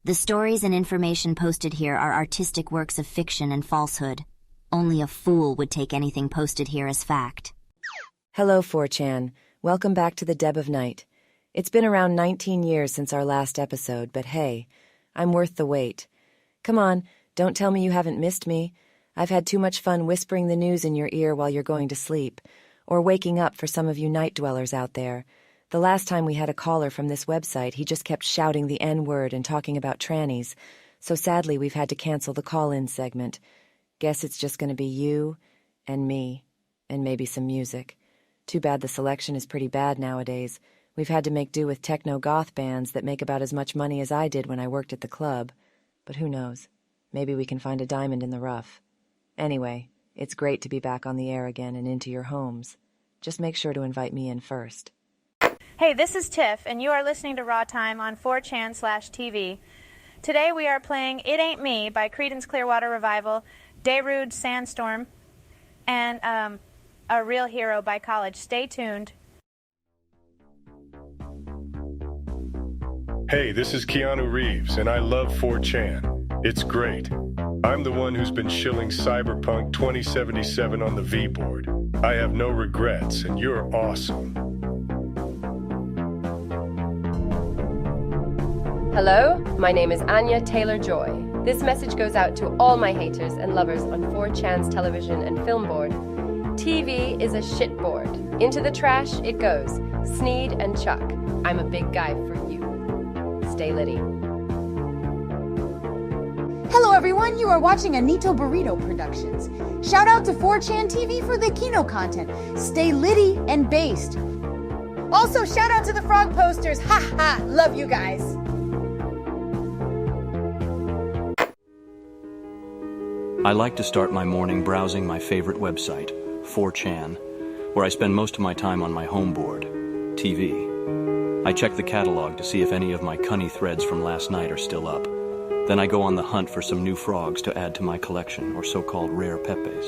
The stories and information posted here are artistic works of fiction and falsehood. Only a fool would take anything posted here as fact. Hello, 4chan. Welcome back to the Deb of Night. It's been around 19 years since our last episode, but hey, I'm worth the wait. Come on, don't tell me you haven't missed me. I've had too much fun whispering the news in your ear while you're going to sleep, or waking up for some of you night dwellers out there. The last time we had a caller from this website, he just kept shouting the N-word and talking about trannies, so sadly we've had to cancel the call-in segment. Guess it's just going to be you and me, and maybe some music. Too bad the selection is pretty bad nowadays. We've had to make do with techno-goth bands that make about as much money as I did when I worked at the club. But who knows? Maybe we can find a diamond in the rough. Anyway, it's great to be back on the air again and into your homes. Just make sure to invite me in first. Hey, this is Tiff, and you are listening to Raw Time on 4chan/TV. Today we are playing It Ain't Me by Creedence Clearwater Revival, Darude Sandstorm, and A Real Hero by College. Stay tuned. Hey, this is Keanu Reeves, and I love 4chan. It's great. I'm the one who's been shilling Cyberpunk 2077 on the V-board. I have no regrets, and you're awesome. Hello, my name is Anya Taylor-Joy. This message goes out to all my haters and lovers on 4chan's television and film board. TV is a shitboard. Into the trash it goes. Sneed and Chuck. I'm a big guy for you. Stay litty. Hello everyone, you are watching Anito Burrito Productions. Shout out to 4chan TV for the Kino content. Stay litty and based. Also shout out to the frog posters. Ha ha, love you guys. I like to start my morning browsing my favorite website, 4chan, where I spend most of my time on my home board, TV. I check the catalog to see if any of my cunny threads from last night are still up. Then I go on the hunt for some new frogs to add to my collection, or so-called rare pepes.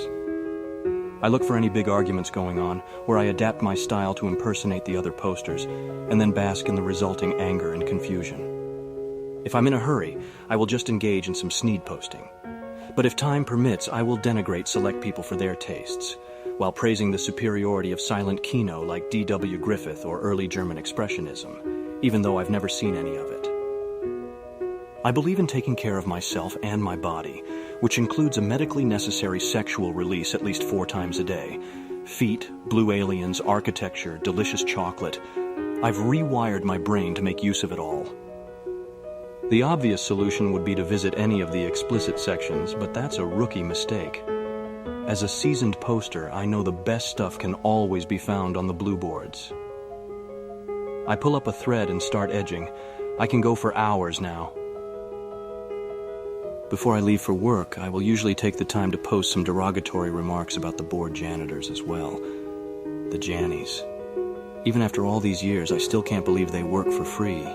I look for any big arguments going on, where I adapt my style to impersonate the other posters, and then bask in the resulting anger and confusion. If I'm in a hurry, I will just engage in some sneed posting. But if time permits, I will denigrate select people for their tastes, while praising the superiority of silent kino like D.W. Griffith or early German Expressionism, even though I've never seen any of it. I believe in taking care of myself and my body, which includes a medically necessary sexual release at least 4 times a day. Feet, blue aliens, architecture, delicious chocolate. I've rewired my brain to make use of it all. The obvious solution would be to visit any of the explicit sections, but that's a rookie mistake. As a seasoned poster, I know the best stuff can always be found on the blue boards. I pull up a thread and start edging. I can go for hours now. Before I leave for work, I will usually take the time to post some derogatory remarks about the board janitors as well. The Jannies. Even after all these years, I still can't believe they work for free.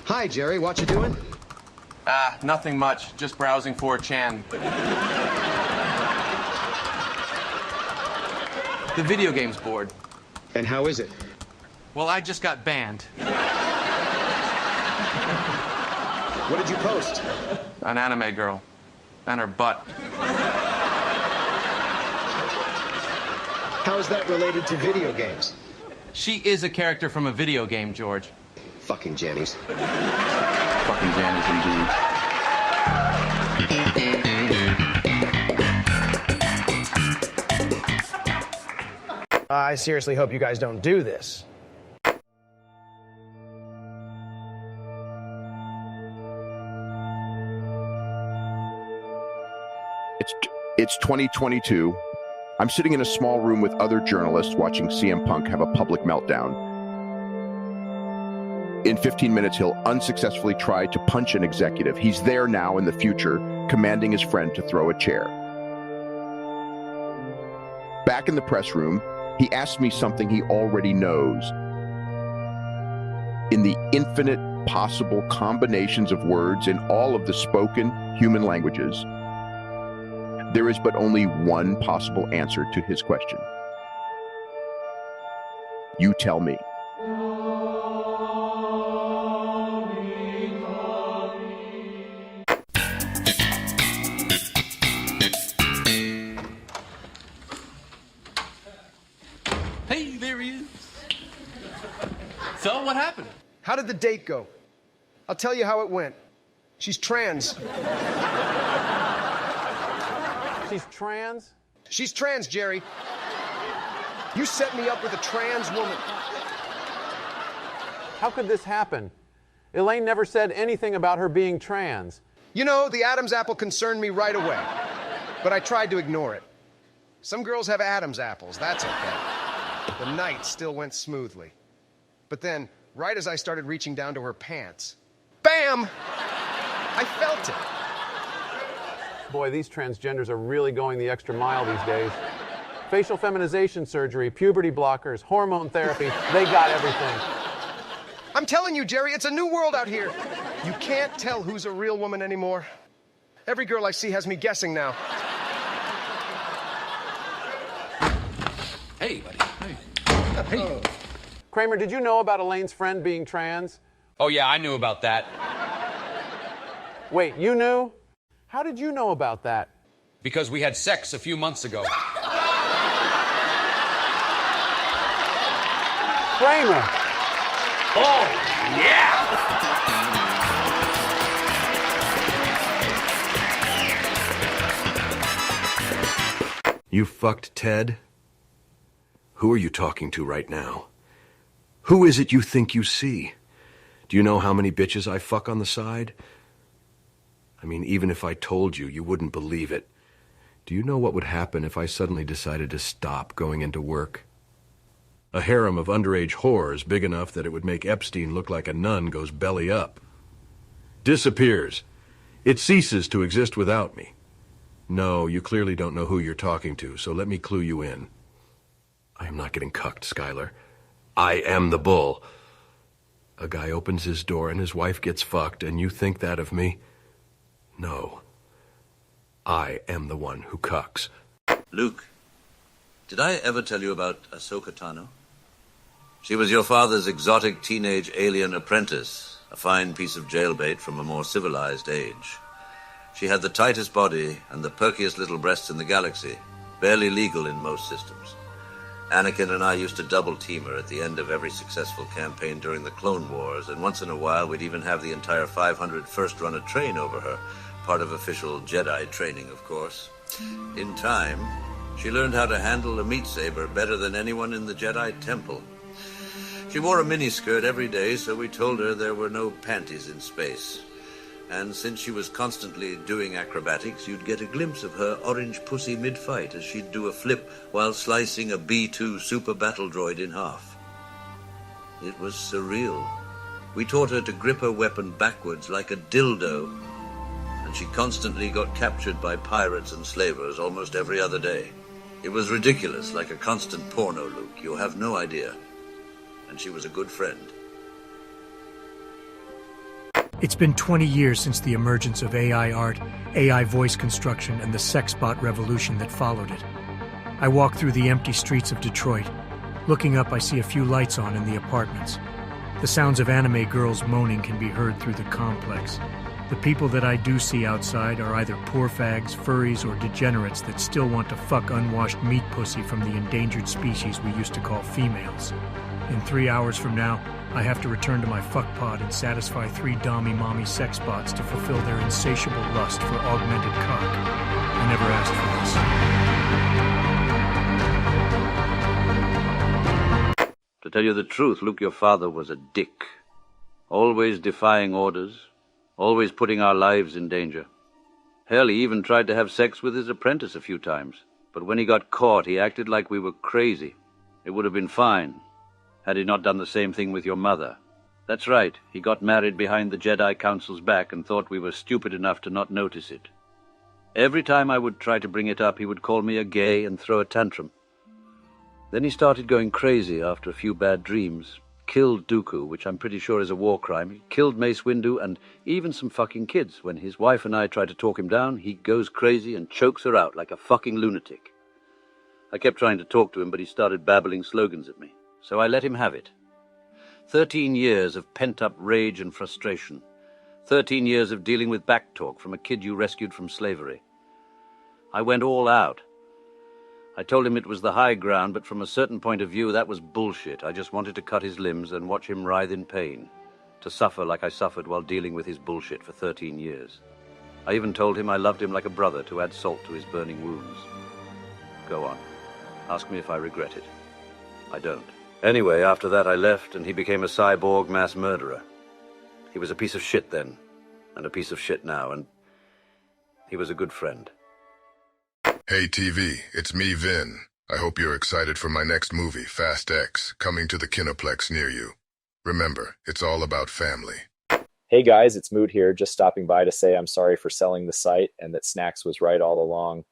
Hi, Jerry. What you doing? Nothing much. Just browsing 4chan. The video games board. And how is it? Well, I just got banned. What did you post? An anime girl. And her butt. How is that related to video games? She is a character from a video game, George. Fucking Jannies. Fucking Jannies, indeed. I seriously hope you guys don't do this. It's 2022. I'm sitting in a small room with other journalists watching CM Punk have a public meltdown. In 15 minutes, he'll unsuccessfully try to punch an executive. He's there now in the future, commanding his friend to throw a chair. Back in the press room, he asks me something he already knows. In the infinite possible combinations of words in all of the spoken human languages, There is but only one possible answer to his question. You tell me. Hey, there he is. So, what happened? How did the date go? I'll tell you how it went. She's trans. She's trans? She's trans, Jerry. You set me up with a trans woman. How could this happen? Elaine never said anything about her being trans. You know, the Adam's apple concerned me right away, but I tried to ignore it. Some girls have Adam's apples, that's okay. The night still went smoothly. But then, right as I started reaching down to her pants, bam! I felt it. Boy, these transgenders are really going the extra mile these days. Facial feminization surgery, puberty blockers, hormone therapy, they got everything. I'm telling you, Jerry, it's a new world out here. You can't tell who's a real woman anymore. Every girl I see has me guessing now. Hey, buddy. Hey. Kramer, did you know about Elaine's friend being trans? Oh, yeah, I knew about that. Wait, you knew? How did you know about that? Because we had sex a few months ago. Kramer! Oh, yeah! You fucked Ted? Who are you talking to right now? Who is it you think you see? Do you know how many bitches I fuck on the side? I mean, even if I told you, you wouldn't believe it. Do you know what would happen if I suddenly decided to stop going into work? A harem of underage whores big enough that it would make Epstein look like a nun goes belly up. Disappears. It ceases to exist without me. No, you clearly don't know who you're talking to, so let me clue you in. I am not getting cucked, Skylar. I am the bull. A guy opens his door and his wife gets fucked, and you think that of me? No. I am the one who cucks. Luke, did I ever tell you about Ahsoka Tano? She was your father's exotic teenage alien apprentice, a fine piece of jailbait from a more civilized age. She had the tightest body and the perkiest little breasts in the galaxy, barely legal in most systems. Anakin and I used to double-team her at the end of every successful campaign during the Clone Wars, and once in a while we'd even have the entire 501st run a train over her, part of official Jedi training, of course. In time, she learned how to handle a meat saber better than anyone in the Jedi Temple. She wore a miniskirt every day, so we told her there were no panties in space. And since she was constantly doing acrobatics, you'd get a glimpse of her orange pussy mid-fight as she'd do a flip while slicing a B-2 super battle droid in half. It was surreal. We taught her to grip her weapon backwards like a dildo, and she constantly got captured by pirates and slavers almost every other day. It was ridiculous, like a constant porno, Luke. You have no idea. And she was a good friend. It's been 20 years since the emergence of AI art, AI voice construction, and the sexbot revolution that followed it. I walk through the empty streets of Detroit. Looking up, I see a few lights on in the apartments. The sounds of anime girls moaning can be heard through the complex. The people that I do see outside are either poor fags, furries, or degenerates that still want to fuck unwashed meat pussy from the endangered species we used to call females. In 3 hours from now, I have to return to my fuck pod and satisfy 3 dommy-mommy sex bots to fulfill their insatiable lust for augmented cock. I never asked for this. To tell you the truth, Luke, your father was a dick. Always defying orders, always putting our lives in danger. Hell, he even tried to have sex with his apprentice a few times. But when he got caught, he acted like we were crazy. It would have been fine had he not done the same thing with your mother. That's right, he got married behind the Jedi Council's back and thought we were stupid enough to not notice it. Every time I would try to bring it up, he would call me a gay and throw a tantrum. Then he started going crazy after a few bad dreams, killed Dooku, which I'm pretty sure is a war crime. He killed Mace Windu and even some fucking kids. When his wife and I try to talk him down, he goes crazy and chokes her out like a fucking lunatic. I kept trying to talk to him, but he started babbling slogans at me. So I let him have it. 13 years of pent-up rage and frustration. 13 years of dealing with backtalk from a kid you rescued from slavery. I went all out. I told him it was the high ground, but from a certain point of view, that was bullshit. I just wanted to cut his limbs and watch him writhe in pain, to suffer like I suffered while dealing with his bullshit for 13 years. I even told him I loved him like a brother, to add salt to his burning wounds. Go on. Ask me if I regret it. I don't. Anyway, after that I left, and he became a cyborg mass murderer. He was a piece of shit then, and a piece of shit now, and he was a good friend. Hey TV, it's me, Vin. I hope you're excited for my next movie, Fast X, coming to the Kinoplex near you. Remember, it's all about family. Hey guys, it's Moot here, just stopping by to say I'm sorry for selling the site and that Snacks was right all along.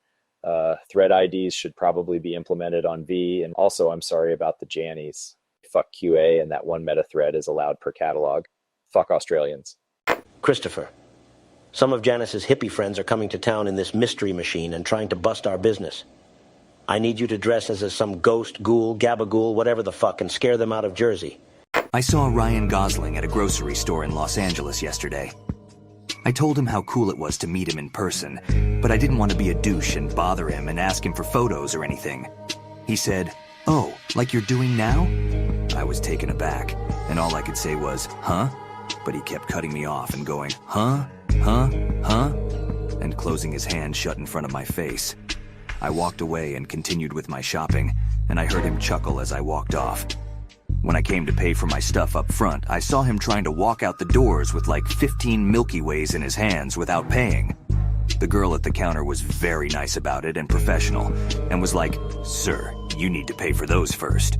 Thread IDs should probably be implemented on V, and also I'm sorry about the Jannies. Fuck QA, and that one meta thread is allowed per catalog. Fuck Australians. Christopher, some of Janice's hippie friends are coming to town in this mystery machine and trying to bust our business. I need you to dress as some ghost, ghoul, gabagool, whatever the fuck, and scare them out of Jersey. I saw Ryan Gosling at a grocery store in Los Angeles yesterday. I told him how cool it was to meet him in person, but I didn't want to be a douche and bother him and ask him for photos or anything. He said, "Oh, like you're doing now?" I was taken aback, and all I could say was, "Huh?" But he kept cutting me off and going, "Huh? Huh? Huh?" and closing his hand shut in front of my face. I walked away and continued with my shopping, and I heard him chuckle as I walked off. When I came to pay for my stuff up front, I saw him trying to walk out the doors with like 15 Milky Ways in his hands without paying. The girl at the counter was very nice about it and professional, and was like, "Sir, you need to pay for those first."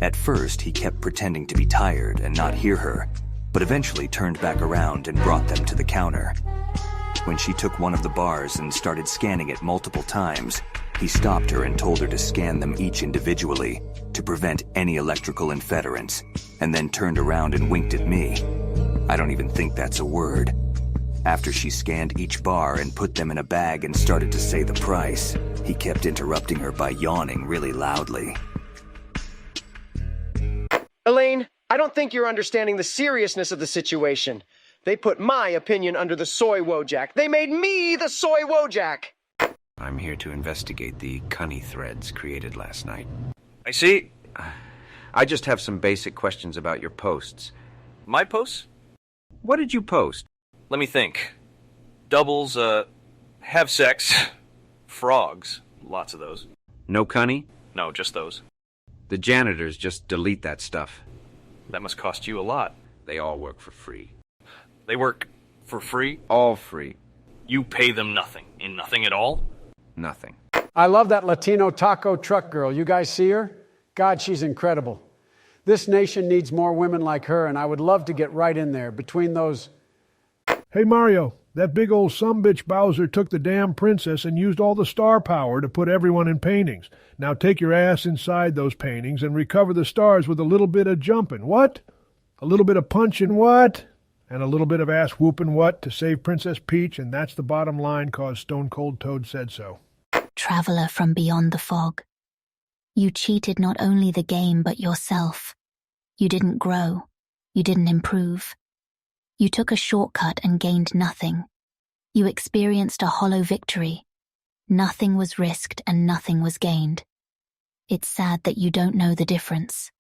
At first, he kept pretending to be tired and not hear her, but eventually turned back around and brought them to the counter. When she took one of the bars and started scanning it multiple times, he stopped her and told her to scan them each individually to prevent any electrical interference, and then turned around and winked at me. I don't even think that's a word. After she scanned each bar and put them in a bag and started to say the price, he kept interrupting her by yawning really loudly. Elaine, I don't think you're understanding the seriousness of the situation. They put my opinion under the soy Wojak. They made me the soy Wojak! I'm here to investigate the Cunny threads created last night. I see. I just have some basic questions about your posts. My posts? What did you post? Let me think. Doubles, have sex. Frogs. Lots of those. No Cunny? No, just those. The janitors just delete that stuff. That must cost you a lot. They all work for free. They work for free? All free. You pay them nothing. In nothing at all? Nothing. I love that Latino taco truck girl. You guys see her? God, she's incredible. This nation needs more women like her, and I would love to get right in there between those. Hey, Mario, that big old sumbitch Bowser took the damn princess and used all the star power to put everyone in paintings. Now take your ass inside those paintings and recover the stars with a little bit of jumping. What? A little bit of punching what? And a little bit of ass whooping what to save Princess Peach, and that's the bottom line, 'cause Stone Cold Toad said so. Traveler from beyond the fog. You cheated not only the game but yourself. You didn't grow. You didn't improve. You took a shortcut and gained nothing. You experienced a hollow victory. Nothing was risked and nothing was gained. It's sad that you don't know the difference.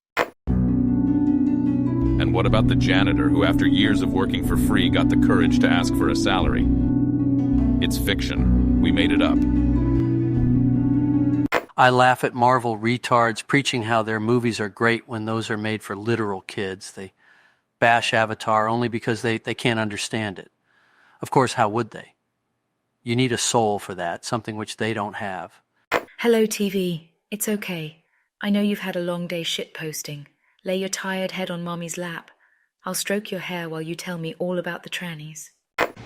And what about the janitor who, after years of working for free, got the courage to ask for a salary? It's fiction. We made it up. I laugh at Marvel retards preaching how their movies are great when those are made for literal kids. They bash Avatar only because they can't understand it. Of course, how would they? You need a soul for that, something which they don't have. Hello, TV. It's okay. I know you've had a long day shitposting. Lay your tired head on Mommy's lap. I'll stroke your hair while you tell me all about the trannies.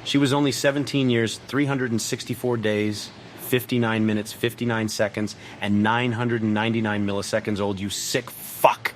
She was only 17 years, 364 days, 59 minutes, 59 seconds, and 999 milliseconds old, you sick fuck.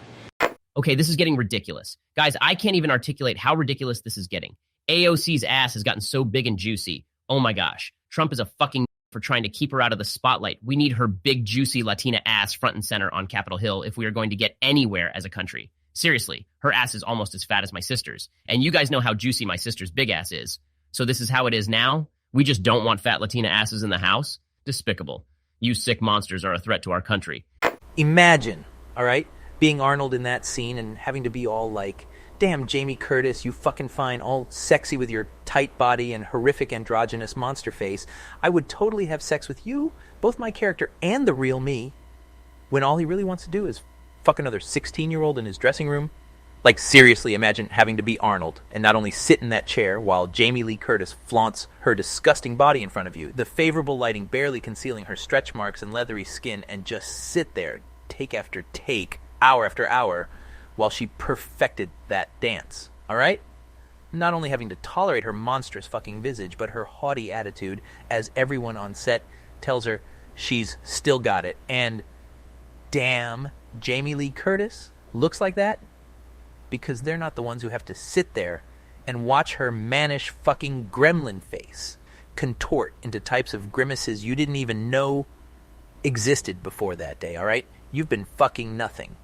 Okay, this is getting ridiculous. Guys, I can't even articulate how ridiculous this is getting. AOC's ass has gotten so big and juicy. Oh my gosh. Trump is a fucking for trying to keep her out of the spotlight. We need her big, juicy Latina ass front and center on Capitol Hill if we are going to get anywhere as a country. Seriously, her ass is almost as fat as my sister's. And you guys know how juicy my sister's big ass is. So this is how it is now? We just don't want fat Latina asses in the house? Despicable. You sick monsters are a threat to our country. Imagine, all right, being Arnold in that scene and having to be all like, damn, Jamie Curtis, you fucking fine, all sexy with your tight body and horrific androgynous monster face. I would totally have sex with you, both my character and the real me, when all he really wants to do is fuck another 16-year-old in his dressing room. Like, seriously, imagine having to be Arnold and not only sit in that chair while Jamie Lee Curtis flaunts her disgusting body in front of you, the favorable lighting barely concealing her stretch marks and leathery skin, and just sit there, take after take, hour after hour, while she perfected that dance, all right? Not only having to tolerate her monstrous fucking visage, but her haughty attitude as everyone on set tells her she's still got it. And damn, Jamie Lee Curtis looks like that because they're not the ones who have to sit there and watch her mannish fucking gremlin face contort into types of grimaces you didn't even know existed before that day, all right? You've been fucking nothing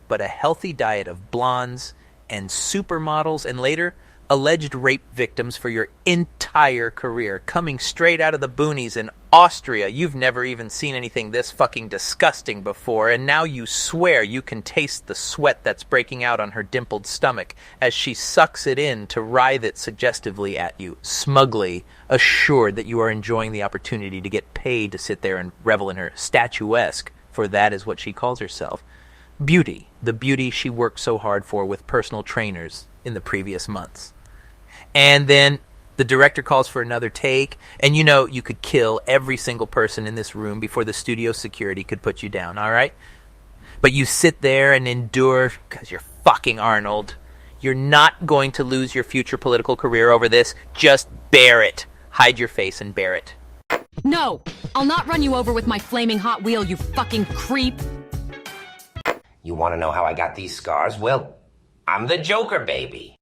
but a healthy diet of blondes and supermodels and later alleged rape victims for your entire career, coming straight out of the boonies in Austria. You've never even seen anything this fucking disgusting before, and now you swear you can taste the sweat that's breaking out on her dimpled stomach as she sucks it in to writhe it suggestively at you, smugly assured that you are enjoying the opportunity to get paid to sit there and revel in her statuesque, for that is what she calls herself, beauty, the beauty she worked so hard for with personal trainers in the previous months. And then the director calls for another take, and you know you could kill every single person in this room before the studio security could put you down, all right? But you sit there and endure because you're fucking Arnold. You're not going to lose your future political career over this. Just bear it. Hide your face and bear it. No, I'll not run you over with my flaming Hot Wheel, you fucking creep. You want to know how I got these scars? Well, I'm the Joker, baby.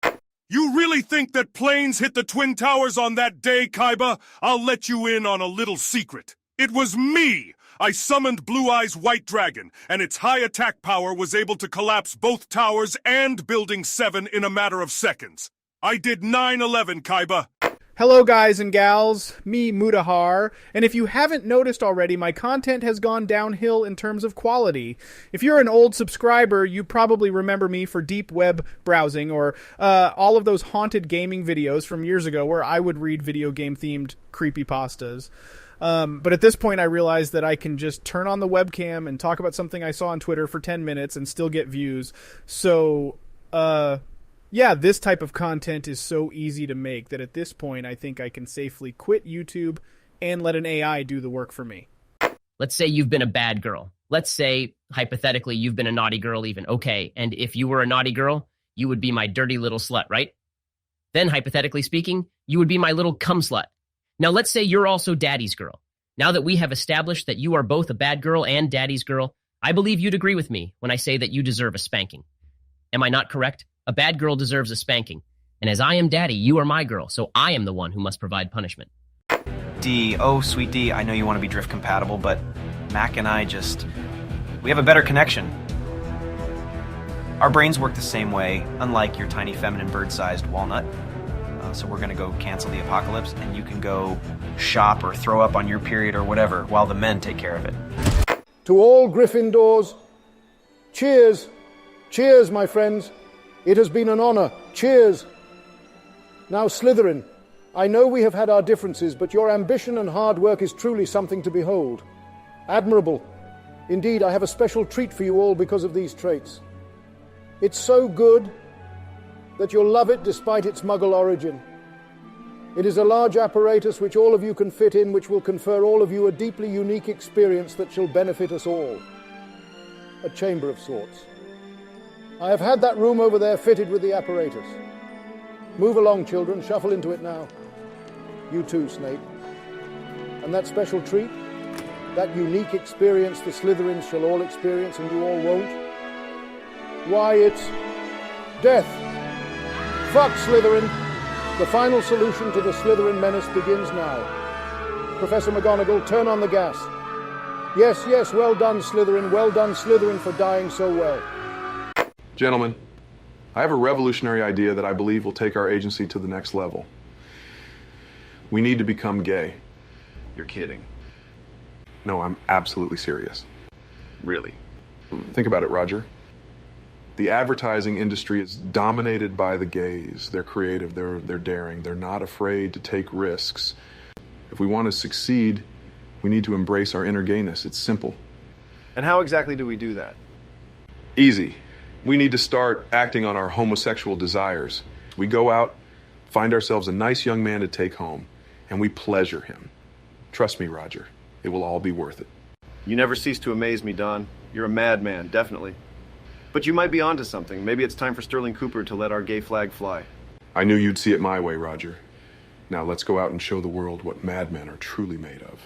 You really think that planes hit the Twin Towers on that day, Kaiba? I'll let you in on a little secret. It was me! I summoned Blue Eyes White Dragon, and its high attack power was able to collapse both towers and Building 7 in a matter of seconds. I did 9/11, Kaiba. Hello guys and gals, me Mutahar, and if you haven't noticed already, my content has gone downhill in terms of quality. If you're an old subscriber, you probably remember me for deep web browsing or all of those haunted gaming videos from years ago where I would read video game themed creepypastas. But at this point I realized that I can just turn on the webcam and talk about something I saw on Twitter for 10 minutes and still get views. So, yeah, this type of content is so easy to make that at this point I think I can safely quit YouTube and let an AI do the work for me. Let's say you've been a bad girl. Let's say, hypothetically, you've been a naughty girl even. Okay, and if you were a naughty girl, you would be my dirty little slut, right? Then, hypothetically speaking, you would be my little cum slut. Now, let's say you're also daddy's girl. Now that we have established that you are both a bad girl and daddy's girl, I believe you'd agree with me when I say that you deserve a spanking. Am I not correct? A bad girl deserves a spanking. And as I am daddy, you are my girl, so I am the one who must provide punishment. D, oh sweet D, I know you want to be drift compatible, but Mac and I we have a better connection. Our brains work the same way, unlike your tiny feminine bird-sized walnut. So we're gonna go cancel the apocalypse, and you can go shop or throw up on your period or whatever, while the men take care of it. To all Gryffindors, cheers. Cheers, my friends. It has been an honor. Cheers. Now, Slytherin, I know we have had our differences, but your ambition and hard work is truly something to behold. Admirable. Indeed, I have a special treat for you all because of these traits. It's so good that you'll love it despite its Muggle origin. It is a large apparatus which all of you can fit in, which will confer all of you a deeply unique experience that shall benefit us all. A chamber of sorts. I have had that room over there fitted with the apparatus. Move along, children. Shuffle into it now. You too, Snape. And that special treat, that unique experience the Slytherins shall all experience and you all won't, Why, it's death. Fuck Slytherin. The final solution to the Slytherin menace begins now. Professor McGonagall, turn on the gas. Yes, yes, well done, Slytherin. Well done, Slytherin, for dying so well. Gentlemen, I have a revolutionary idea that I believe will take our agency to the next level. We need to become gay. You're kidding. No, I'm absolutely serious. Really? Think about it, Roger. The advertising industry is dominated by the gays. They're creative, they're daring, they're not afraid to take risks. If we want to succeed, we need to embrace our inner gayness. It's simple. And how exactly do we do that? Easy. We need to start acting on our homosexual desires. We go out, find ourselves a nice young man to take home, and we pleasure him. Trust me, Roger, it will all be worth it. You never cease to amaze me, Don. You're a madman, definitely. But you might be onto something. Maybe it's time for Sterling Cooper to let our gay flag fly. I knew you'd see it my way, Roger. Now let's go out and show the world what madmen are truly made of.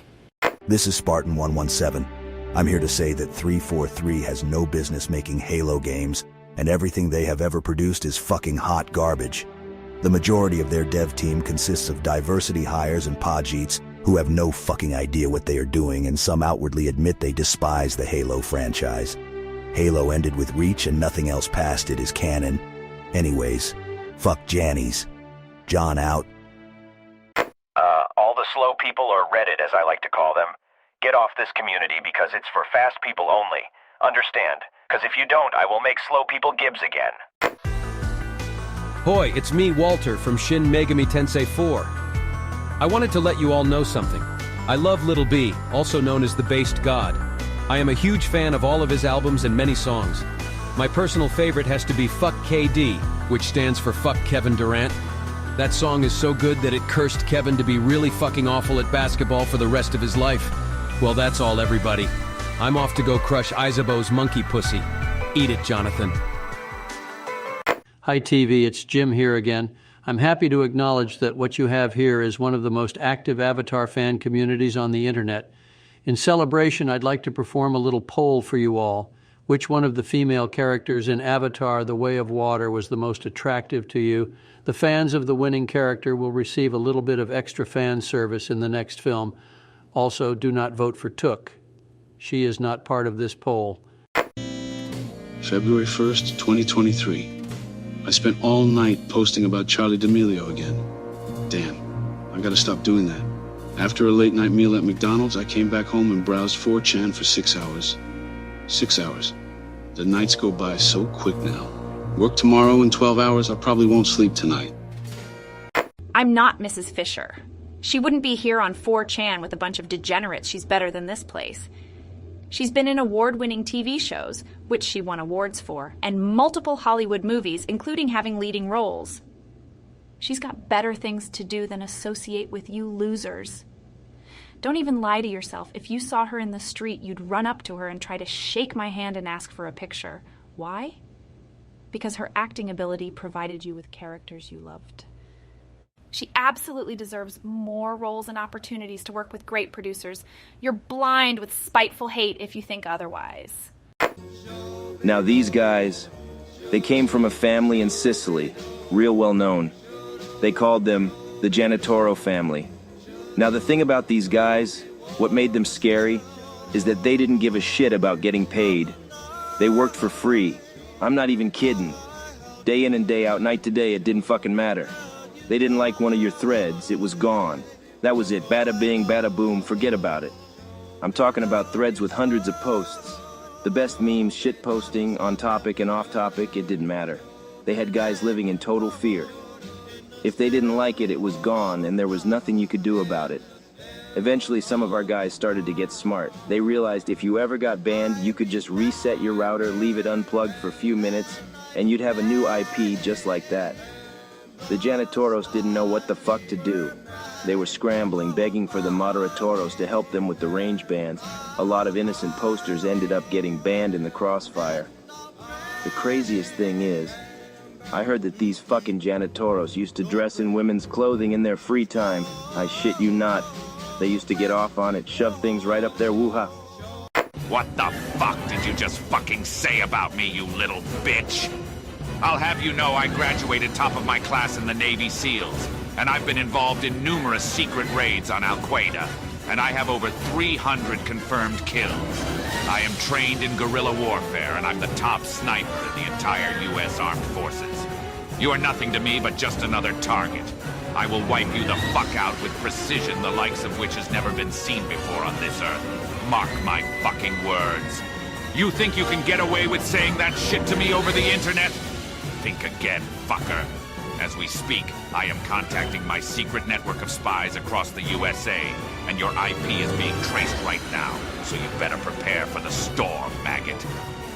This is Spartan 117. I'm here to say that 343 has no business making Halo games, and everything they have ever produced is fucking hot garbage. The majority of their dev team consists of diversity hires and podjeets who have no fucking idea what they are doing, and some outwardly admit they despise the Halo franchise. Halo ended with Reach and nothing else past it is canon. Anyways, fuck Jannies. John out. All the slow people, or Reddit as I like to call them, get off this community because it's for fast people only. Understand? Because if you don't, I will make slow people Gibbs again. Hoi, it's me, Walter, from Shin Megami Tensei 4. I wanted to let you all know something. I love Little B, also known as the Based God. I am a huge fan of all of his albums and many songs. My personal favorite has to be Fuck KD, which stands for Fuck Kevin Durant. That song is so good that it cursed Kevin to be really fucking awful at basketball for the rest of his life. Well, that's all, everybody. I'm off to go crush Isabeau's monkey pussy. Eat it, Jonathan. Hi, TV. It's Jim here again. I'm happy to acknowledge that what you have here is one of the most active Avatar fan communities on the internet. In celebration, I'd like to perform a little poll for you all. Which one of the female characters in Avatar: The Way of Water was the most attractive to you? The fans of the winning character will receive a little bit of extra fan service in the next film. Also, do not vote for Took. She is not part of this poll. February 1st, 2023. I spent all night posting about Charlie D'Amelio again. Damn, I gotta stop doing that. After a late night meal at McDonald's, I came back home and browsed 4chan for 6 hours. 6 hours. The nights go by so quick now. Work tomorrow in 12 hours, I probably won't sleep tonight. I'm not Mrs. Fisher. She wouldn't be here on 4chan with a bunch of degenerates. She's better than this place. She's been in award-winning TV shows, which she won awards for, and multiple Hollywood movies, including having leading roles. She's got better things to do than associate with you losers. Don't even lie to yourself. If you saw her in the street, you'd run up to her and try to shake my hand and ask for a picture. Why? Because her acting ability provided you with characters you loved. She absolutely deserves more roles and opportunities to work with great producers. You're blind with spiteful hate if you think otherwise. Now these guys, they came from a family in Sicily, real well known. They called them the Janitoro family. Now the thing about these guys, what made them scary, is that they didn't give a shit about getting paid. They worked for free. I'm not even kidding. Day in and day out, night to day, it didn't fucking matter. They didn't like one of your threads, it was gone. That was it, bada bing, bada boom, forget about it. I'm talking about threads with hundreds of posts. The best memes, shit posting, on topic and off topic, it didn't matter. They had guys living in total fear. If they didn't like it, it was gone, and there was nothing you could do about it. Eventually, some of our guys started to get smart. They realized if you ever got banned, you could just reset your router, leave it unplugged for a few minutes, and you'd have a new IP just like that. The Janitoros didn't know what the fuck to do. They were scrambling, begging for the Moderatoros to help them with the range bans. A lot of innocent posters ended up getting banned in the crossfire. The craziest thing is, I heard that these fucking Janitoros used to dress in women's clothing in their free time. I shit you not. They used to get off on it, shove things right up their woo-ha. What the fuck did you just fucking say about me, you little bitch? I'll have you know I graduated top of my class in the Navy SEALs, and I've been involved in numerous secret raids on Al-Qaeda, and I have over 300 confirmed kills. I am trained in guerrilla warfare, and I'm the top sniper in the entire U.S. Armed Forces. You are nothing to me but just another target. I will wipe you the fuck out with precision the likes of which has never been seen before on this earth. Mark my fucking words. You think you can get away with saying that shit to me over the internet? Think again, fucker. As we speak, I am contacting my secret network of spies across the USA, and your IP is being traced right now, so you better prepare for the storm, maggot.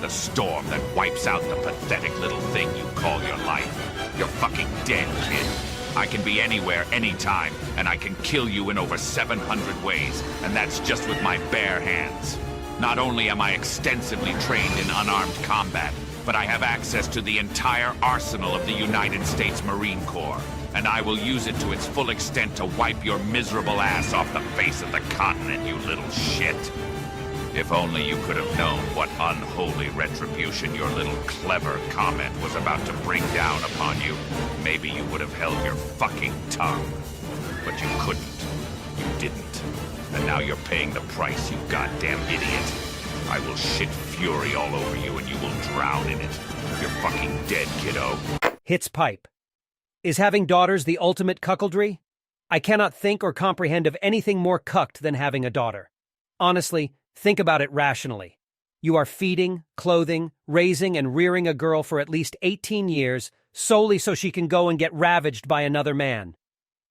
The storm that wipes out the pathetic little thing you call your life. You're fucking dead, kid. I can be anywhere, anytime, and I can kill you in over 700 ways, and that's just with my bare hands. Not only am I extensively trained in unarmed combat, but I have access to the entire arsenal of the United States Marine Corps, and I will use it to its full extent to wipe your miserable ass off the face of the continent, you little shit. If only you could have known what unholy retribution your little clever comment was about to bring down upon you, maybe you would have held your fucking tongue. But you couldn't. You didn't. And now you're paying the price, you goddamn idiot. I will shit fury all over you and you will drown in it. You're fucking dead, kiddo. Hits pipe. Is having daughters the ultimate cuckoldry? I cannot think or comprehend of anything more cucked than having a daughter. Honestly, think about it rationally. You are feeding, clothing, raising, and rearing a girl for at least 18 years solely so she can go and get ravaged by another man.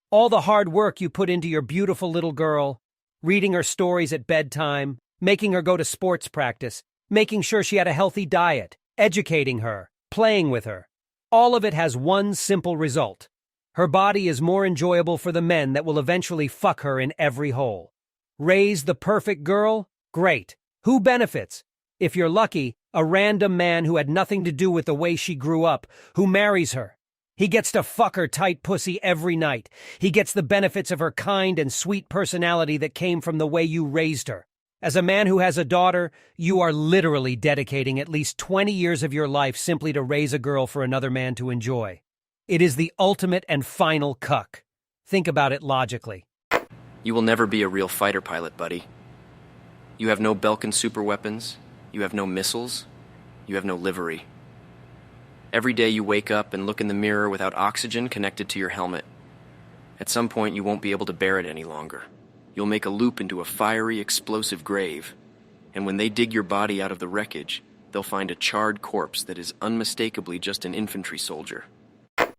All the hard work you put into your beautiful little girl, reading her stories at bedtime, making her go to sports practice, making sure she had a healthy diet, educating her, playing with her. All of it has one simple result. Her body is more enjoyable for the men that will eventually fuck her in every hole. Raise the perfect girl? Great. Who benefits? If you're lucky, a random man who had nothing to do with the way she grew up, who marries her. He gets to fuck her tight pussy every night. He gets the benefits of her kind and sweet personality that came from the way you raised her. As a man who has a daughter, you are literally dedicating at least 20 years of your life simply to raise a girl for another man to enjoy. It is the ultimate and final cuck. Think about it logically. You will never be a real fighter pilot, buddy. You have no Belkin superweapons, you have no missiles, you have no livery. Every day you wake up and look in the mirror without oxygen connected to your helmet. At some point you won't be able to bear it any longer. You'll make a loop into a fiery, explosive grave, and when they dig your body out of the wreckage, they'll find a charred corpse that is unmistakably just an infantry soldier.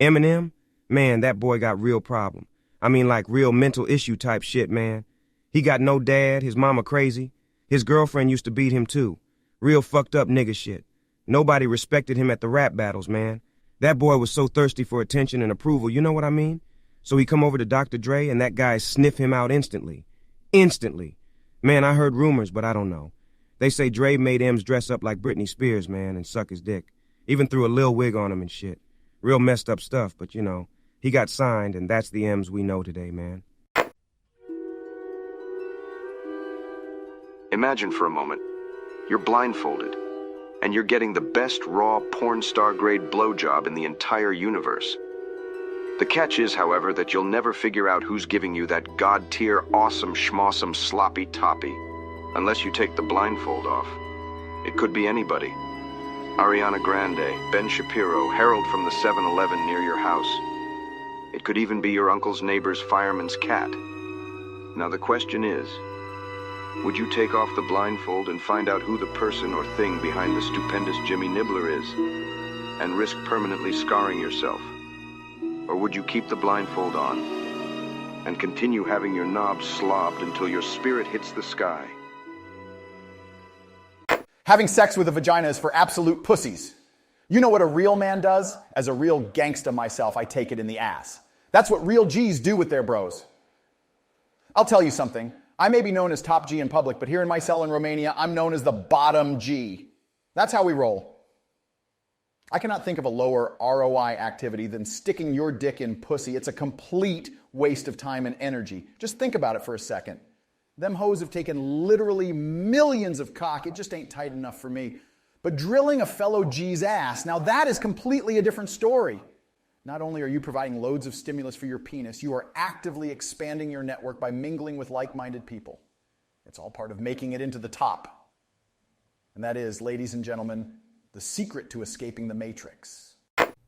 Eminem? Man, that boy got real problem. I mean, like real mental issue type shit, man. He got no dad, his mama crazy. His girlfriend used to beat him too. Real fucked up nigga shit. Nobody respected him at the rap battles, man. That boy was so thirsty for attention and approval, you know what I mean? So he come over to Dr. Dre and that guy sniff him out instantly. Instantly. Man, I heard rumors, but I don't know. They say Dre made Ems dress up like Britney Spears, man, and suck his dick. Even threw a lil wig on him and shit. Real messed up stuff, but you know, he got signed and that's the Ems we know today, man. Imagine for a moment, you're blindfolded, and you're getting the best raw porn star grade blowjob in the entire universe. The catch is, however, that you'll never figure out who's giving you that god-tier, awesome, schmossome, sloppy toppy, unless you take the blindfold off. It could be anybody. Ariana Grande, Ben Shapiro, Harold from the 7-Eleven near your house. It could even be your uncle's neighbor's fireman's cat. Now the question is, would you take off the blindfold and find out who the person or thing behind the stupendous Jimmy Nibbler is, and risk permanently scarring yourself? Or would you keep the blindfold on and continue having your knob slobbed until your spirit hits the sky? Having sex with a vagina is for absolute pussies. You know what a real man does? As a real gangsta myself, I take it in the ass. That's what real G's do with their bros. I'll tell you something. I may be known as top G in public, but here in my cell in Romania, I'm known as the bottom G. That's how we roll. I cannot think of a lower ROI activity than sticking your dick in pussy. It's a complete waste of time and energy. Just think about it for a second. Them hoes have taken literally millions of cock. It just ain't tight enough for me. But drilling a fellow G's ass, now that is completely a different story. Not only are you providing loads of stimulus for your penis, you are actively expanding your network by mingling with like-minded people. It's all part of making it into the top. And that is, ladies and gentlemen, the secret to escaping the matrix.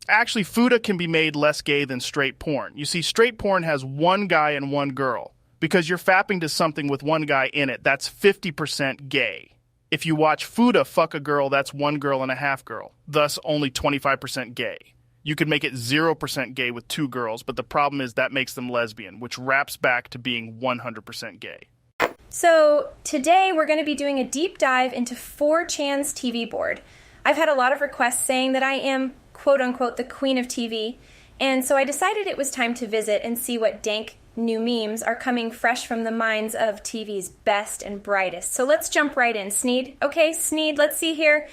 Actually, Fuda can be made less gay than straight porn. You see, straight porn has one guy and one girl. Because you're fapping to something with one guy in it, that's 50% gay. If you watch Fuda fuck a girl, that's one girl and a half girl, thus only 25% gay. You could make it 0% gay with two girls, but the problem is that makes them lesbian, which wraps back to being 100% gay. So today we're going to be doing a deep dive into 4chan's TV board. I've had a lot of requests saying that I am, quote-unquote, the queen of TV, and so I decided it was time to visit and see what dank new memes are coming fresh from the minds of TV's best and brightest. So let's jump right in. Sneed? Okay, Sneed, let's see here.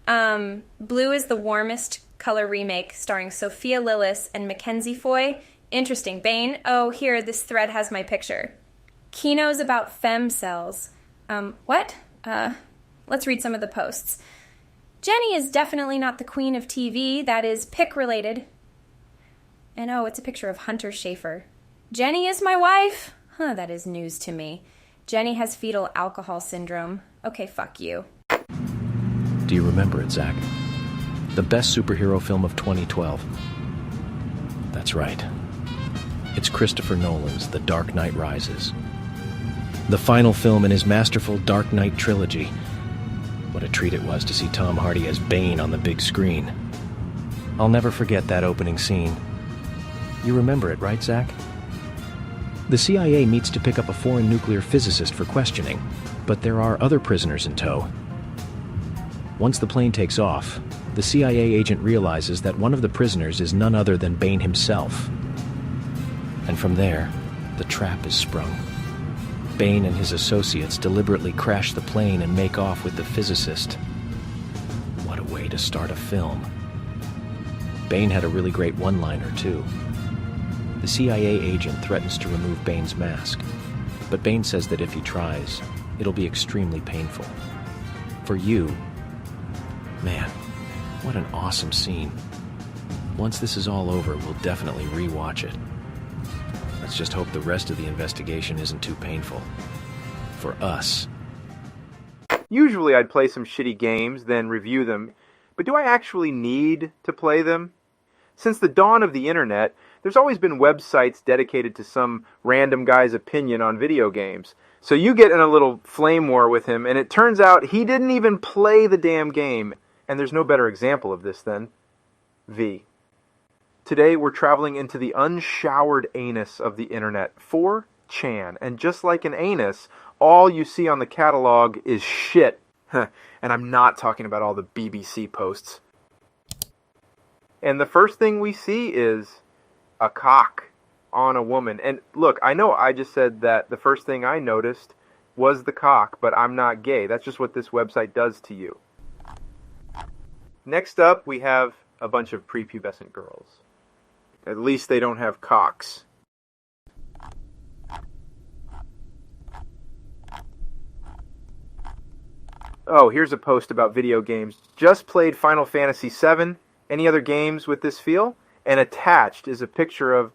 Blue is the warmest color remake starring Sophia Lillis and Mackenzie Foy. Interesting. Bane? Oh, here, this thread has my picture. Kino's about fem cells. What? Let's read some of the posts. Jenny is definitely not the queen of TV. That is pick related. And oh, it's a picture of Hunter Schafer. Jenny is my wife? Huh, that is news to me. Jenny has fetal alcohol syndrome. Okay, fuck you. Do you remember it, Zach? The best superhero film of 2012. That's right. It's Christopher Nolan's The Dark Knight Rises. The final film in his masterful Dark Knight trilogy. What a treat it was to see Tom Hardy as Bane on the big screen. I'll never forget that opening scene. You remember it, right, Zach? The CIA meets to pick up a foreign nuclear physicist for questioning, but there are other prisoners in tow. Once the plane takes off, the CIA agent realizes that one of the prisoners is none other than Bane himself. And from there, the trap is sprung. Bane and his associates deliberately crash the plane and make off with the physicist. What a way to start a film. Bane had a really great one-liner, too. The CIA agent threatens to remove Bane's mask, but Bane says that if he tries, it'll be extremely painful. For you, man, what an awesome scene. Once this is all over, we'll definitely re-watch it. Let's just hope the rest of the investigation isn't too painful. For us. Usually I'd play some shitty games, then review them, but do I actually need to play them? Since the dawn of the internet, there's always been websites dedicated to some random guy's opinion on video games. So you get in a little flame war with him, and it turns out he didn't even play the damn game. And there's no better example of this than V. Today we're traveling into the unshowered anus of the internet, 4chan, and just like an anus, all you see on the catalog is shit. And I'm not talking about all the BBC posts. And the first thing we see is a cock on a woman. And look, I know I just said that the first thing I noticed was the cock, but I'm not gay. That's just what this website does to you. Next up, we have a bunch of prepubescent girls. At least they don't have cocks. Oh, here's a post about video games. Just played Final Fantasy VII. Any other games with this feel? And attached is a picture of,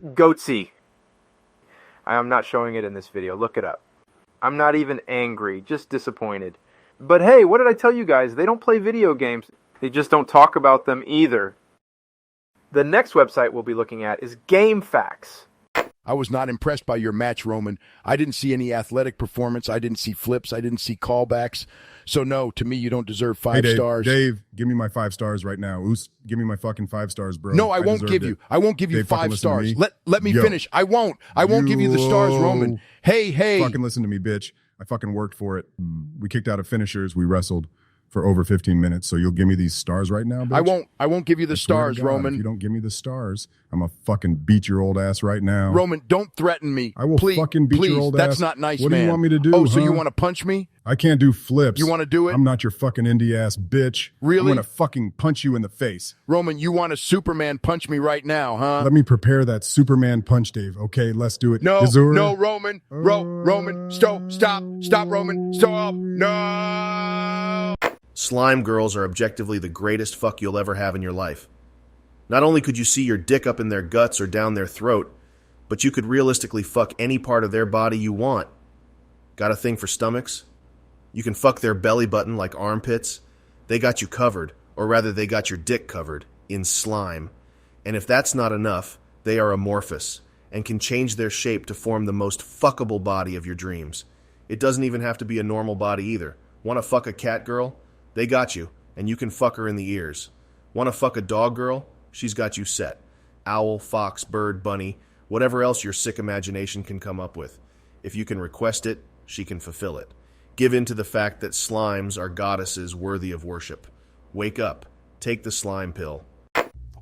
Goatsy. I'm not showing it in this video. Look it up. I'm not even angry, just disappointed. But hey, what did I tell you guys? They don't play video games. They just don't talk about them either. The next website we'll be looking at is GameFAQs. I was not impressed by your match, Roman. I didn't see any athletic performance. I didn't see flips. I didn't see callbacks. So no, to me, you don't deserve 5 stars. Dave, give me my 5 stars right now. Give me my fucking 5 stars, bro. No, I won't give you. I won't give you 5 stars. Let me finish. I won't give you the stars, Roman. Hey. Fucking listen to me, bitch. I fucking worked for it. We kicked out of finishers. We wrestled for over 15 minutes, so you'll give me these stars right now, bitch? I won't give you the I swear to stars, God, Roman. If you don't give me the stars, I'm gonna fucking beat your old ass right now. Roman, don't threaten me. I will please, fucking beat your old ass. That's not nice, What man. do you want me to do, Oh, so you huh? want to punch me? I can't do flips. You want to do it? I'm not your fucking indie ass bitch. Really? I'm gonna fucking punch you in the face. Roman, you want to Superman punch me right now, huh? Let me prepare that Superman punch, Dave. Okay, let's do it. No, Azura. no, Roman. Roman, stop, Roman, stop. No! Slime girls are objectively the greatest fuck you'll ever have in your life. Not only could you see your dick up in their guts or down their throat, but you could realistically fuck any part of their body you want. Got a thing for stomachs? You can fuck their belly button like armpits. They got you covered, or rather they got your dick covered, in slime. And if that's not enough, they are amorphous and can change their shape to form the most fuckable body of your dreams. It doesn't even have to be a normal body either. Want to fuck a cat girl? They got you, and you can fuck her in the ears. Want to fuck a dog girl? She's got you set. Owl, fox, bird, bunny, whatever else your sick imagination can come up with. If you can request it, she can fulfill it. Give in to the fact that slimes are goddesses worthy of worship. Wake up. Take the slime pill.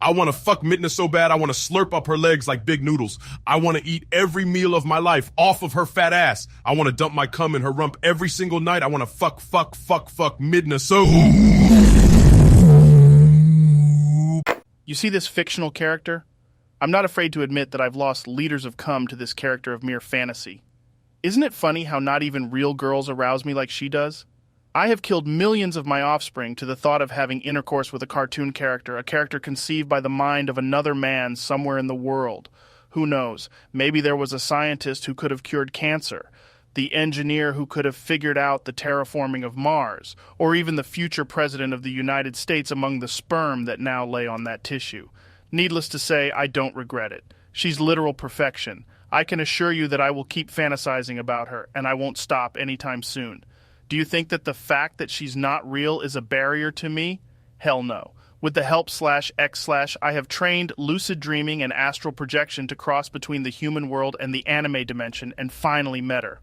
I want to fuck Midna so bad I want to slurp up her legs like big noodles. I want to eat every meal of my life off of her fat ass. I want to dump my cum in her rump every single night. I want to fuck Midna so... You see this fictional character? I'm not afraid to admit that I've lost liters of cum to this character of mere fantasy. Isn't it funny how not even real girls arouse me like she does? I have killed millions of my offspring to the thought of having intercourse with a cartoon character, a character conceived by the mind of another man somewhere in the world. Who knows? Maybe there was a scientist who could have cured cancer, the engineer who could have figured out the terraforming of Mars, or even the future president of the United States among the sperm that now lay on that tissue. Needless to say, I don't regret it. She's literal perfection. I can assure you that I will keep fantasizing about her, and I won't stop anytime soon. Do you think that the fact that she's not real is a barrier to me? Hell no. With the help/X/ I have trained lucid dreaming and astral projection to cross between the human world and the anime dimension and finally met her.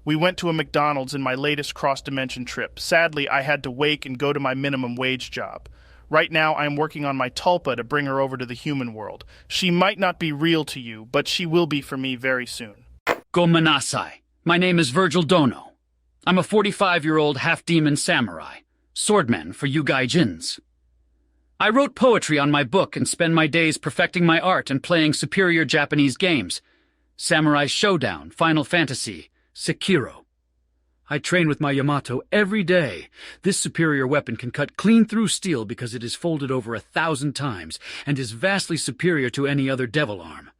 We went to a McDonald's in my latest cross-dimension trip. Sadly, I had to wake and go to my minimum wage job. Right now, I am working on my tulpa to bring her over to the human world. She might not be real to you, but she will be for me very soon. Gomenasai. My name is Virgil Dono. I'm a 45-year-old half-demon samurai, swordman for you gaijins. I wrote poetry on my book and spend my days perfecting my art and playing superior Japanese games. Samurai Showdown, Final Fantasy, Sekiro. I train with my Yamato every day. This superior weapon can cut clean through steel because it is folded over 1,000 times and is vastly superior to any other devil arm.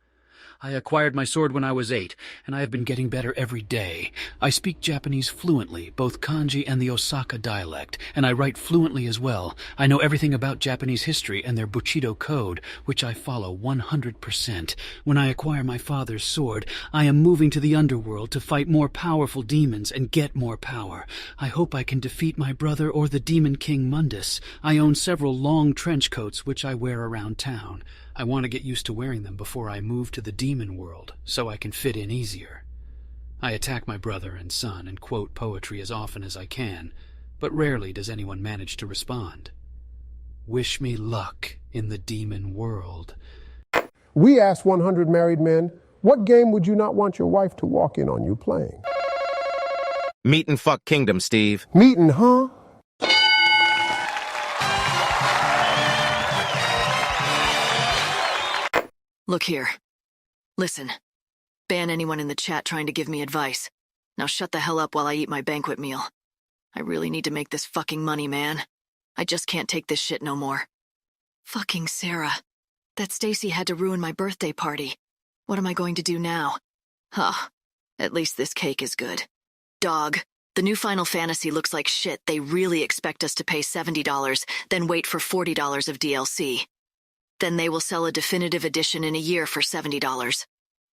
I acquired my sword when I was 8, and I have been getting better every day. I speak Japanese fluently, both kanji and the Osaka dialect, and I write fluently as well. I know everything about Japanese history and their Bushido code, which I follow 100%. When I acquire my father's sword, I am moving to the underworld to fight more powerful demons and get more power. I hope I can defeat my brother or the Demon King Mundus. I own several long trench coats which I wear around town. I want to get used to wearing them before I move to the demon world, so I can fit in easier. I attack my brother and son and quote poetry as often as I can, but rarely does anyone manage to respond. Wish me luck in the demon world. We asked 100 married men, what game would you not want your wife to walk in on you playing? Meat and fuck kingdom, Steve. Meetin', huh? Look here. Listen. Ban anyone in the chat trying to give me advice. Now shut the hell up while I eat my banquet meal. I really need to make this fucking money, man. I just can't take this shit no more. Fucking Sarah. That Stacy had to ruin my birthday party. What am I going to do now? Huh. At least this cake is good. Dog. The new Final Fantasy looks like shit. They really expect us to pay $70, then wait for $40 of DLC. Then they will sell a definitive edition in a year for $70.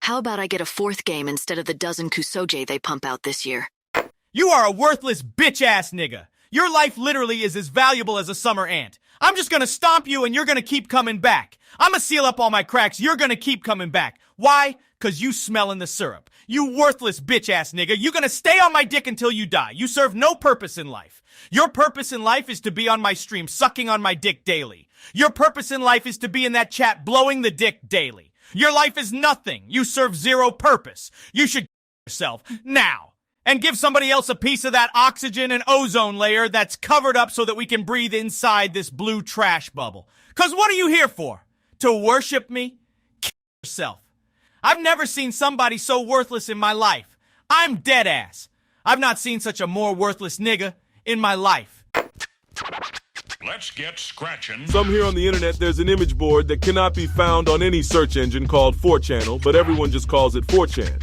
How about I get a 4th game instead of the dozen Kusoje they pump out this year? You are a worthless bitch-ass nigga. Your life literally is as valuable as a summer ant. I'm just gonna stomp you and you're gonna keep coming back. I'ma seal up all my cracks, you're gonna keep coming back. Why? 'cause you smelling the syrup. You worthless bitch-ass nigga. You gonna stay on my dick until you die. You serve no purpose in life. Your purpose in life is to be on my stream, sucking on my dick daily. Your purpose in life is to be in that chat, blowing the dick daily. Your life is nothing. You serve zero purpose. You should yourself now and give somebody else a piece of that oxygen and ozone layer that's covered up so that we can breathe inside this blue trash bubble. 'Cause what are you here for? To worship me? Kill yourself. I've never seen somebody so worthless in my life. I'm dead ass. I've not seen such a more worthless nigga in my life. Let's get scratching. Some here on the internet, there's an image board that cannot be found on any search engine called 4channel, but everyone just calls it 4chan.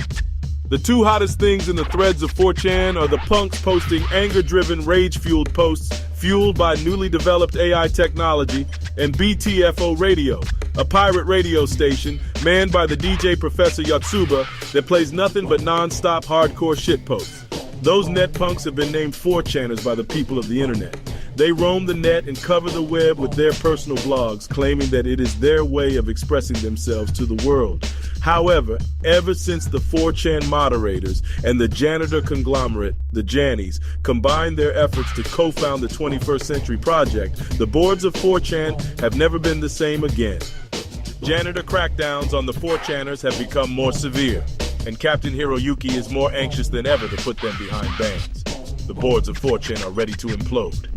The two hottest things in the threads of 4chan are the punks posting anger-driven, rage-fueled posts fueled by newly developed AI technology, and BTFO Radio, a pirate radio station manned by the DJ Professor Yotsuba that plays nothing but non-stop hardcore shitposts. Those net punks have been named 4chaners by the people of the internet. They roam the net and cover the web with their personal blogs, claiming that it is their way of expressing themselves to the world. However, ever since the 4chan moderators and the janitor conglomerate, the Jannies, combined their efforts to co-found the 21st Century Project, the boards of 4chan have never been the same again. Janitor crackdowns on the 4chaners have become more severe, and Captain Hiroyuki is more anxious than ever to put them behind bans. The boards of 4chan are ready to implode.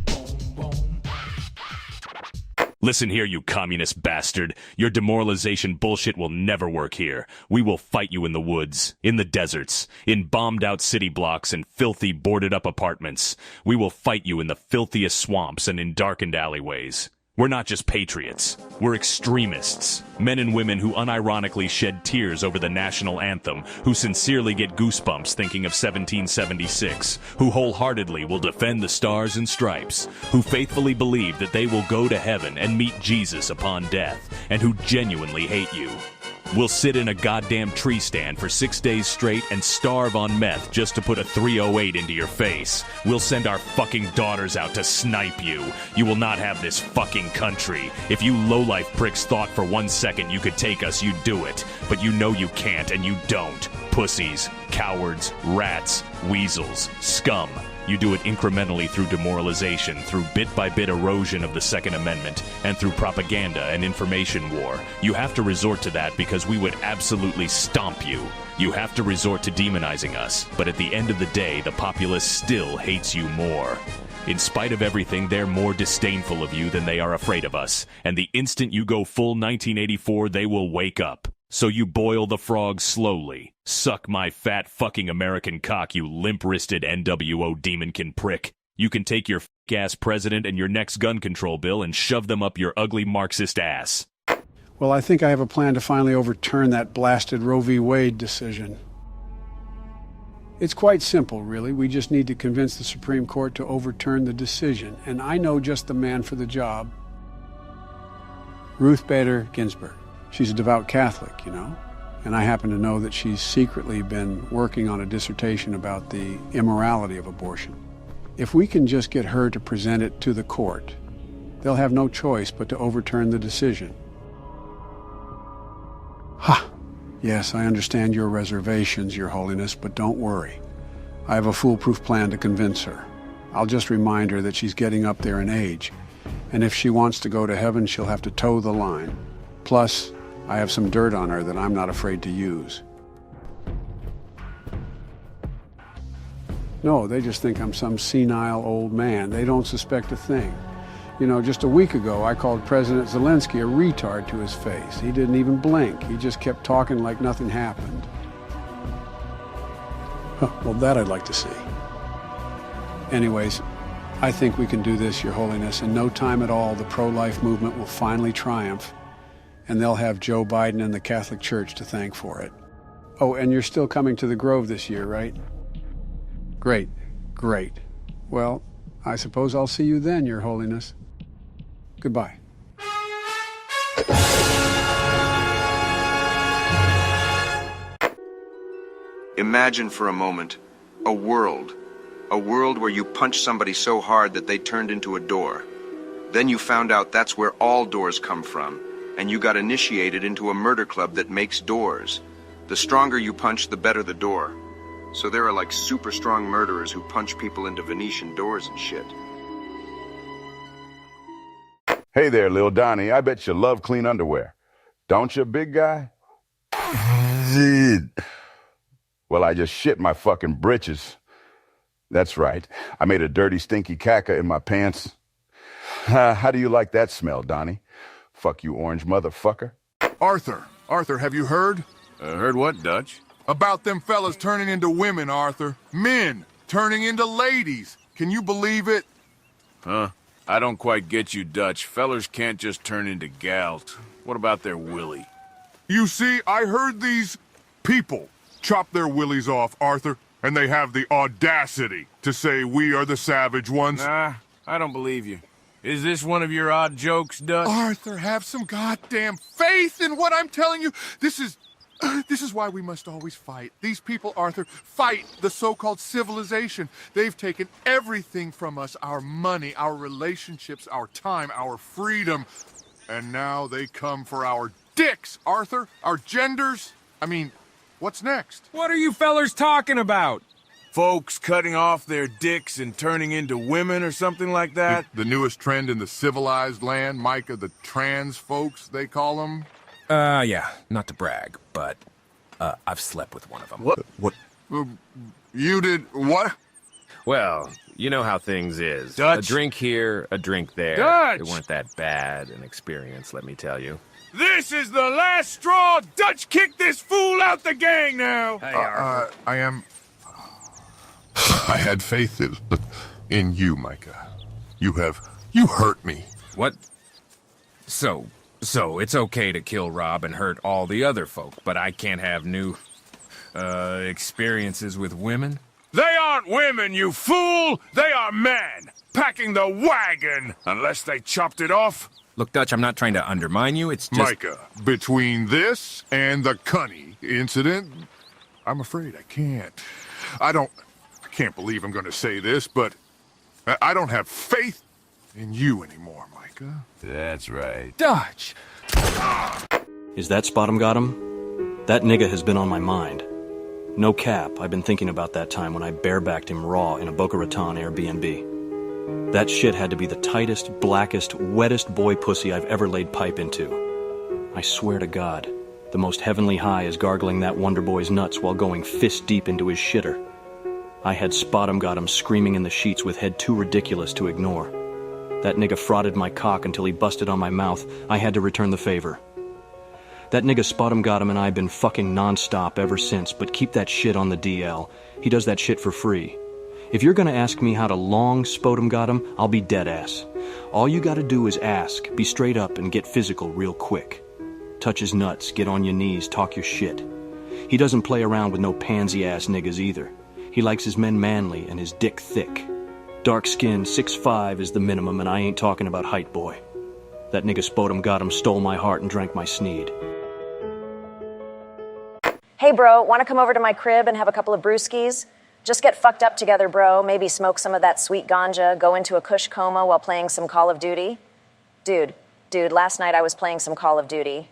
Listen here, you communist bastard. Your demoralization bullshit will never work here. We will fight you in the woods, in the deserts, in bombed-out city blocks and filthy, boarded-up apartments. We will fight you in the filthiest swamps and in darkened alleyways. We're not just patriots. We're extremists. Men and women who unironically shed tears over the national anthem, who sincerely get goosebumps thinking of 1776, who wholeheartedly will defend the stars and stripes, who faithfully believe that they will go to heaven and meet Jesus upon death, and who genuinely hate you. We'll sit in a goddamn tree stand for 6 days straight and starve on meth just to put a 308 into your face. We'll send our fucking daughters out to snipe you. You will not have this fucking country. If you lowlife pricks thought for 1 second you could take us, you'd do it. But you know you can't, and you don't. Pussies, cowards, rats, weasels, scum. You do it incrementally through demoralization, through bit-by-bit erosion of the Second Amendment, and through propaganda and information war. You have to resort to that because we would absolutely stomp you. You have to resort to demonizing us, but at the end of the day, the populace still hates you more. In spite of everything, they're more disdainful of you than they are afraid of us, and the instant you go full 1984, they will wake up. So you boil the frog slowly. Suck my fat fucking American cock, you limp-wristed NWO demonkin prick. You can take your f***ass president and your next gun control bill and shove them up your ugly Marxist ass. Well, I think I have a plan to finally overturn that blasted Roe v. Wade decision. It's quite simple, really. We just need to convince the Supreme Court to overturn the decision, and I know just the man for the job. Ruth Bader Ginsburg. She's a devout Catholic, you know, and I happen to know that she's secretly been working on a dissertation about the immorality of abortion. If we can just get her to present it to the court, they'll have no choice but to overturn the decision. Ha! Yes, I understand your reservations, Your Holiness, but don't worry. I have a foolproof plan to convince her. I'll just remind her that she's getting up there in age, and if she wants to go to heaven, she'll have to toe the line. Plus, I have some dirt on her that I'm not afraid to use. No, they just think I'm some senile old man. They don't suspect a thing. You know, just a week ago, I called President Zelensky a retard to his face. He didn't even blink. He just kept talking like nothing happened. Huh, well, that I'd like to see. Anyways, I think we can do this, Your Holiness. In no time at all, the pro-life movement will finally triumph, and they'll have Joe Biden and the Catholic Church to thank for it. Oh, and you're still coming to the Grove this year, right? Great, great. Well, I suppose I'll see you then, Your Holiness. Goodbye. Imagine for a moment a world where you punched somebody so hard that they turned into a door. Then you found out that's where all doors come from, and you got initiated into a murder club that makes doors. The stronger you punch, the better the door. So there are like super strong murderers who punch people into Venetian doors and shit. Hey there, Lil Donnie. I bet you love clean underwear. Don't you, big guy? Well, I just shit my fucking britches. That's right. I made a dirty, stinky caca in my pants. How do you like that smell, Donnie? Fuck you, orange motherfucker. Arthur, have you heard? Heard what, Dutch? About them fellas turning into women, Arthur. Men turning into ladies. Can you believe it? Huh? I don't quite get you, Dutch. Fellers can't just turn into gals. What about their willy? You see, I heard these people chop their willies off, Arthur, and they have the audacity to say we are the savage ones. Nah, I don't believe you. Is this one of your odd jokes, Dutch? Arthur, have some goddamn faith in what I'm telling you. This is why we must always fight. These people, Arthur, fight the so-called civilization. They've taken everything from us, our money, our relationships, our time, our freedom. And now they come for our dicks, Arthur, our genders. I mean, what's next? What are you fellers talking about? Folks cutting off their dicks and turning into women or something like that? The newest trend in the civilized land, Micah, the trans folks, they call them. Yeah, not to brag, but I've slept with one of them. What? You did what? Well, you know how things is. Dutch. A drink here, a drink there. Dutch. They weren't that bad an experience, let me tell you. This is the last straw! Dutch, kick this fool out the gang now! I had faith in you, Micah. You hurt me. What? So it's okay to kill Rob and hurt all the other folk, but I can't have new, experiences with women? They aren't women, you fool! They are men! Packing the wagon! Unless they chopped it off. Look, Dutch, I'm not trying to undermine you, it's just... Micah, between this and the Cunny incident, I'm afraid I can't. I can't believe I'm going to say this, but I don't have faith in you anymore, Micah. That's right. Dutch! Is that Spot 'em got him? That nigga has been on my mind. No cap, I've been thinking about that time when I barebacked him raw in a Boca Raton Airbnb. That shit had to be the tightest, blackest, wettest boy pussy I've ever laid pipe into. I swear to God, the most heavenly high is gargling that wonder boy's nuts while going fist deep into his shitter. I had Spot 'em got him screaming in the sheets with head too ridiculous to ignore. That nigga frauded my cock until he busted on my mouth. I had to return the favor. That nigga Spot 'em got him and I been fucking non-stop ever since, but keep that shit on the DL. He does that shit for free. If you're gonna ask me how to long Spot 'em got him, I'll be dead ass. All you gotta do is ask, be straight up, and get physical real quick. Touch his nuts, get on your knees, talk your shit. He doesn't play around with no pansy-ass niggas either. He likes his men manly and his dick thick. Dark skin, 6'5" is the minimum, and I ain't talking about height, boy. That nigga Spot 'em got him stole my heart and drank my sneed. Hey, bro, want to come over to my crib and have a couple of brewskis? Just get fucked up together, bro. Maybe smoke some of that sweet ganja, go into a kush coma while playing some Call of Duty. Dude, last night I was playing some Call of Duty.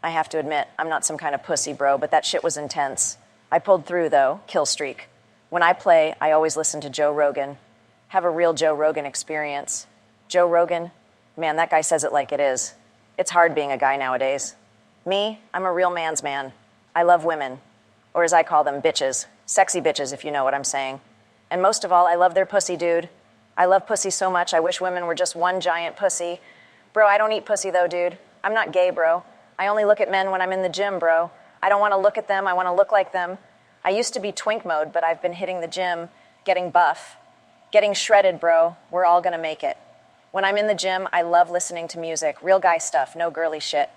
I have to admit, I'm not some kind of pussy, bro, but that shit was intense. I pulled through, though, kill streak. When I play, I always listen to Joe Rogan. Have a real Joe Rogan experience. Joe Rogan, man, that guy says it like it is. It's hard being a guy nowadays. Me, I'm a real man's man. I love women, or as I call them, bitches. Sexy bitches, if you know what I'm saying. And most of all, I love their pussy, dude. I love pussy so much, I wish women were just one giant pussy. Bro, I don't eat pussy though, dude. I'm not gay, bro. I only look at men when I'm in the gym, bro. I don't want to look at them, I want to look like them. I used to be twink mode, but I've been hitting the gym, getting buff. Getting shredded, bro. We're all gonna make it. When I'm in the gym, I love listening to music. Real guy stuff, no girly shit.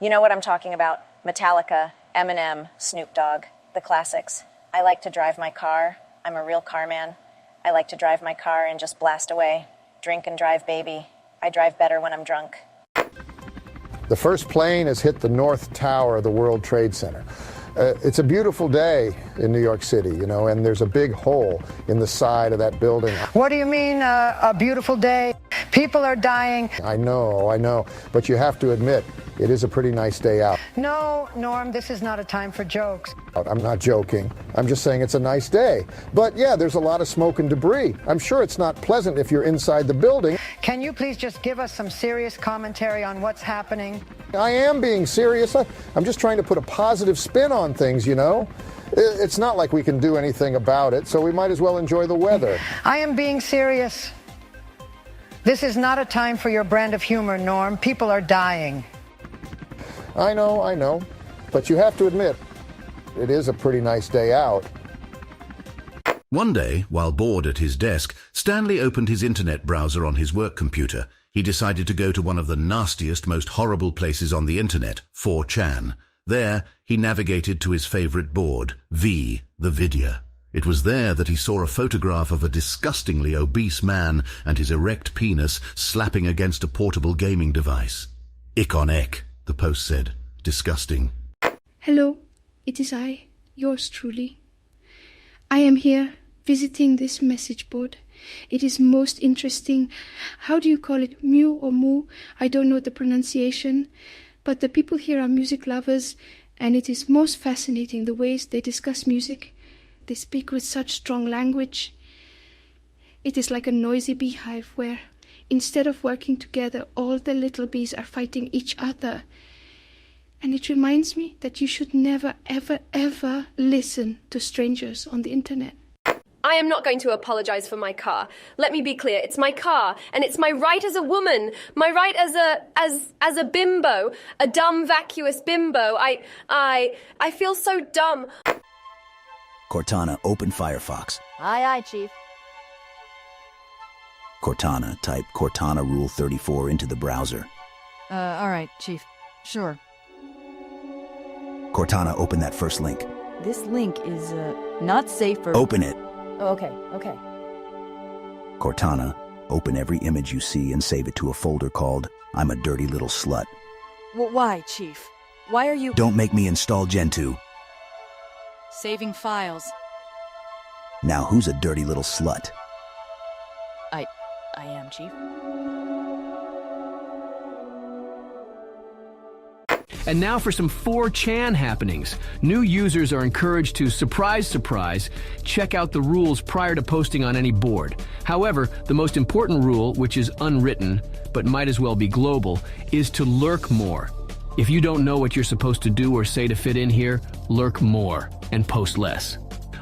You know what I'm talking about. Metallica, Eminem, Snoop Dogg, the classics. I like to drive my car. I'm a real car man. I like to drive my car and just blast away. Drink and drive, baby. I drive better when I'm drunk. The first plane has hit the North Tower of the World Trade Center. It's a beautiful day in New York City, you know, and there's a big hole in the side of that building. What do you mean, a beautiful day? People are dying. I know, but you have to admit, It is a pretty nice day out. No, Norm, this is not a time for jokes. I'm not joking. I'm just saying it's a nice day. But yeah, there's a lot of smoke and debris. I'm sure it's not pleasant if you're inside the building. Can you please just give us some serious commentary on what's happening? I am being serious. I'm just trying to put a positive spin on things, you know? It's not like we can do anything about it, so we might as well enjoy the weather. I am being serious. This is not a time for your brand of humor, Norm. People are dying. I know. But you have to admit, it is a pretty nice day out. One day, while bored at his desk, Stanley opened his internet browser on his work computer. He decided to go to one of the nastiest, most horrible places on the internet, 4chan. There, he navigated to his favorite board, the Vidya. It was there that he saw a photograph of a disgustingly obese man and his erect penis slapping against a portable gaming device. Ick on Eck, the post said. Disgusting. Hello, it is I, yours truly. I am here visiting this message board. It is most interesting. How do you call it? Mew or moo? I don't know the pronunciation. But the people here are music lovers, and it is most fascinating the ways they discuss music. They speak with such strong language. It is like a noisy beehive where, instead of working together, all the little bees are fighting each other. And it reminds me that you should never, ever, ever listen to strangers on the internet. I am not going to apologize for my car. Let me be clear. It's my car, and it's my right as a woman, my right as a bimbo, a dumb, vacuous bimbo. I feel so dumb. Cortana, open Firefox. Aye, aye, Chief. Cortana, type Cortana Rule 34 into the browser. All right, Chief. Sure. Cortana, open that first link. This link is, not safe for... Open it. Oh, okay. Cortana, open every image you see and save it to a folder called I'm a Dirty Little Slut. Why, Chief? Why are you... Don't make me install Gentoo. Saving files. Now who's a dirty little slut? I am, Chief. And now for some 4chan happenings. New users are encouraged to, surprise, check out the rules prior to posting on any board. However, the most important rule, which is unwritten, but might as well be global, is to lurk more. If you don't know what you're supposed to do or say to fit in here, lurk more and post less.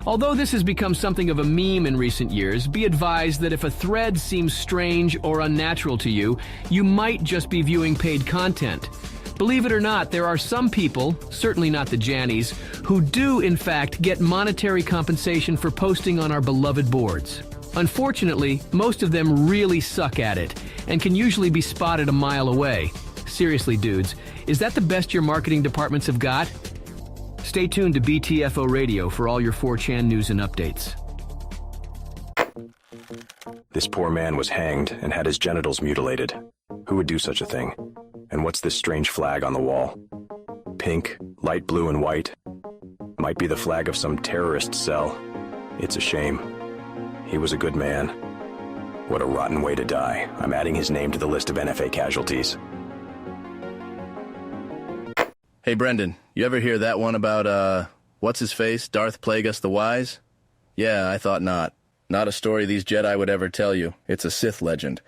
Although this has become something of a meme in recent years, be advised that if a thread seems strange or unnatural to you, you might just be viewing paid content. Believe it or not, there are some people, certainly not the Jannies, who do in fact get monetary compensation for posting on our beloved boards. Unfortunately, most of them really suck at it, and can usually be spotted a mile away. Seriously, dudes, is that the best your marketing departments have got? Stay tuned to BTFO Radio for all your 4chan news and updates. This poor man was hanged and had his genitals mutilated. Who would do such a thing? And what's this strange flag on the wall? Pink, light blue, and white. Might be the flag of some terrorist cell. It's a shame. He was a good man. What a rotten way to die. I'm adding his name to the list of NFA casualties. Hey, Brendan, you ever hear that one about, what's-his-face, Darth Plagueis the Wise? Yeah, I thought not. Not a story these Jedi would ever tell you. It's a Sith legend.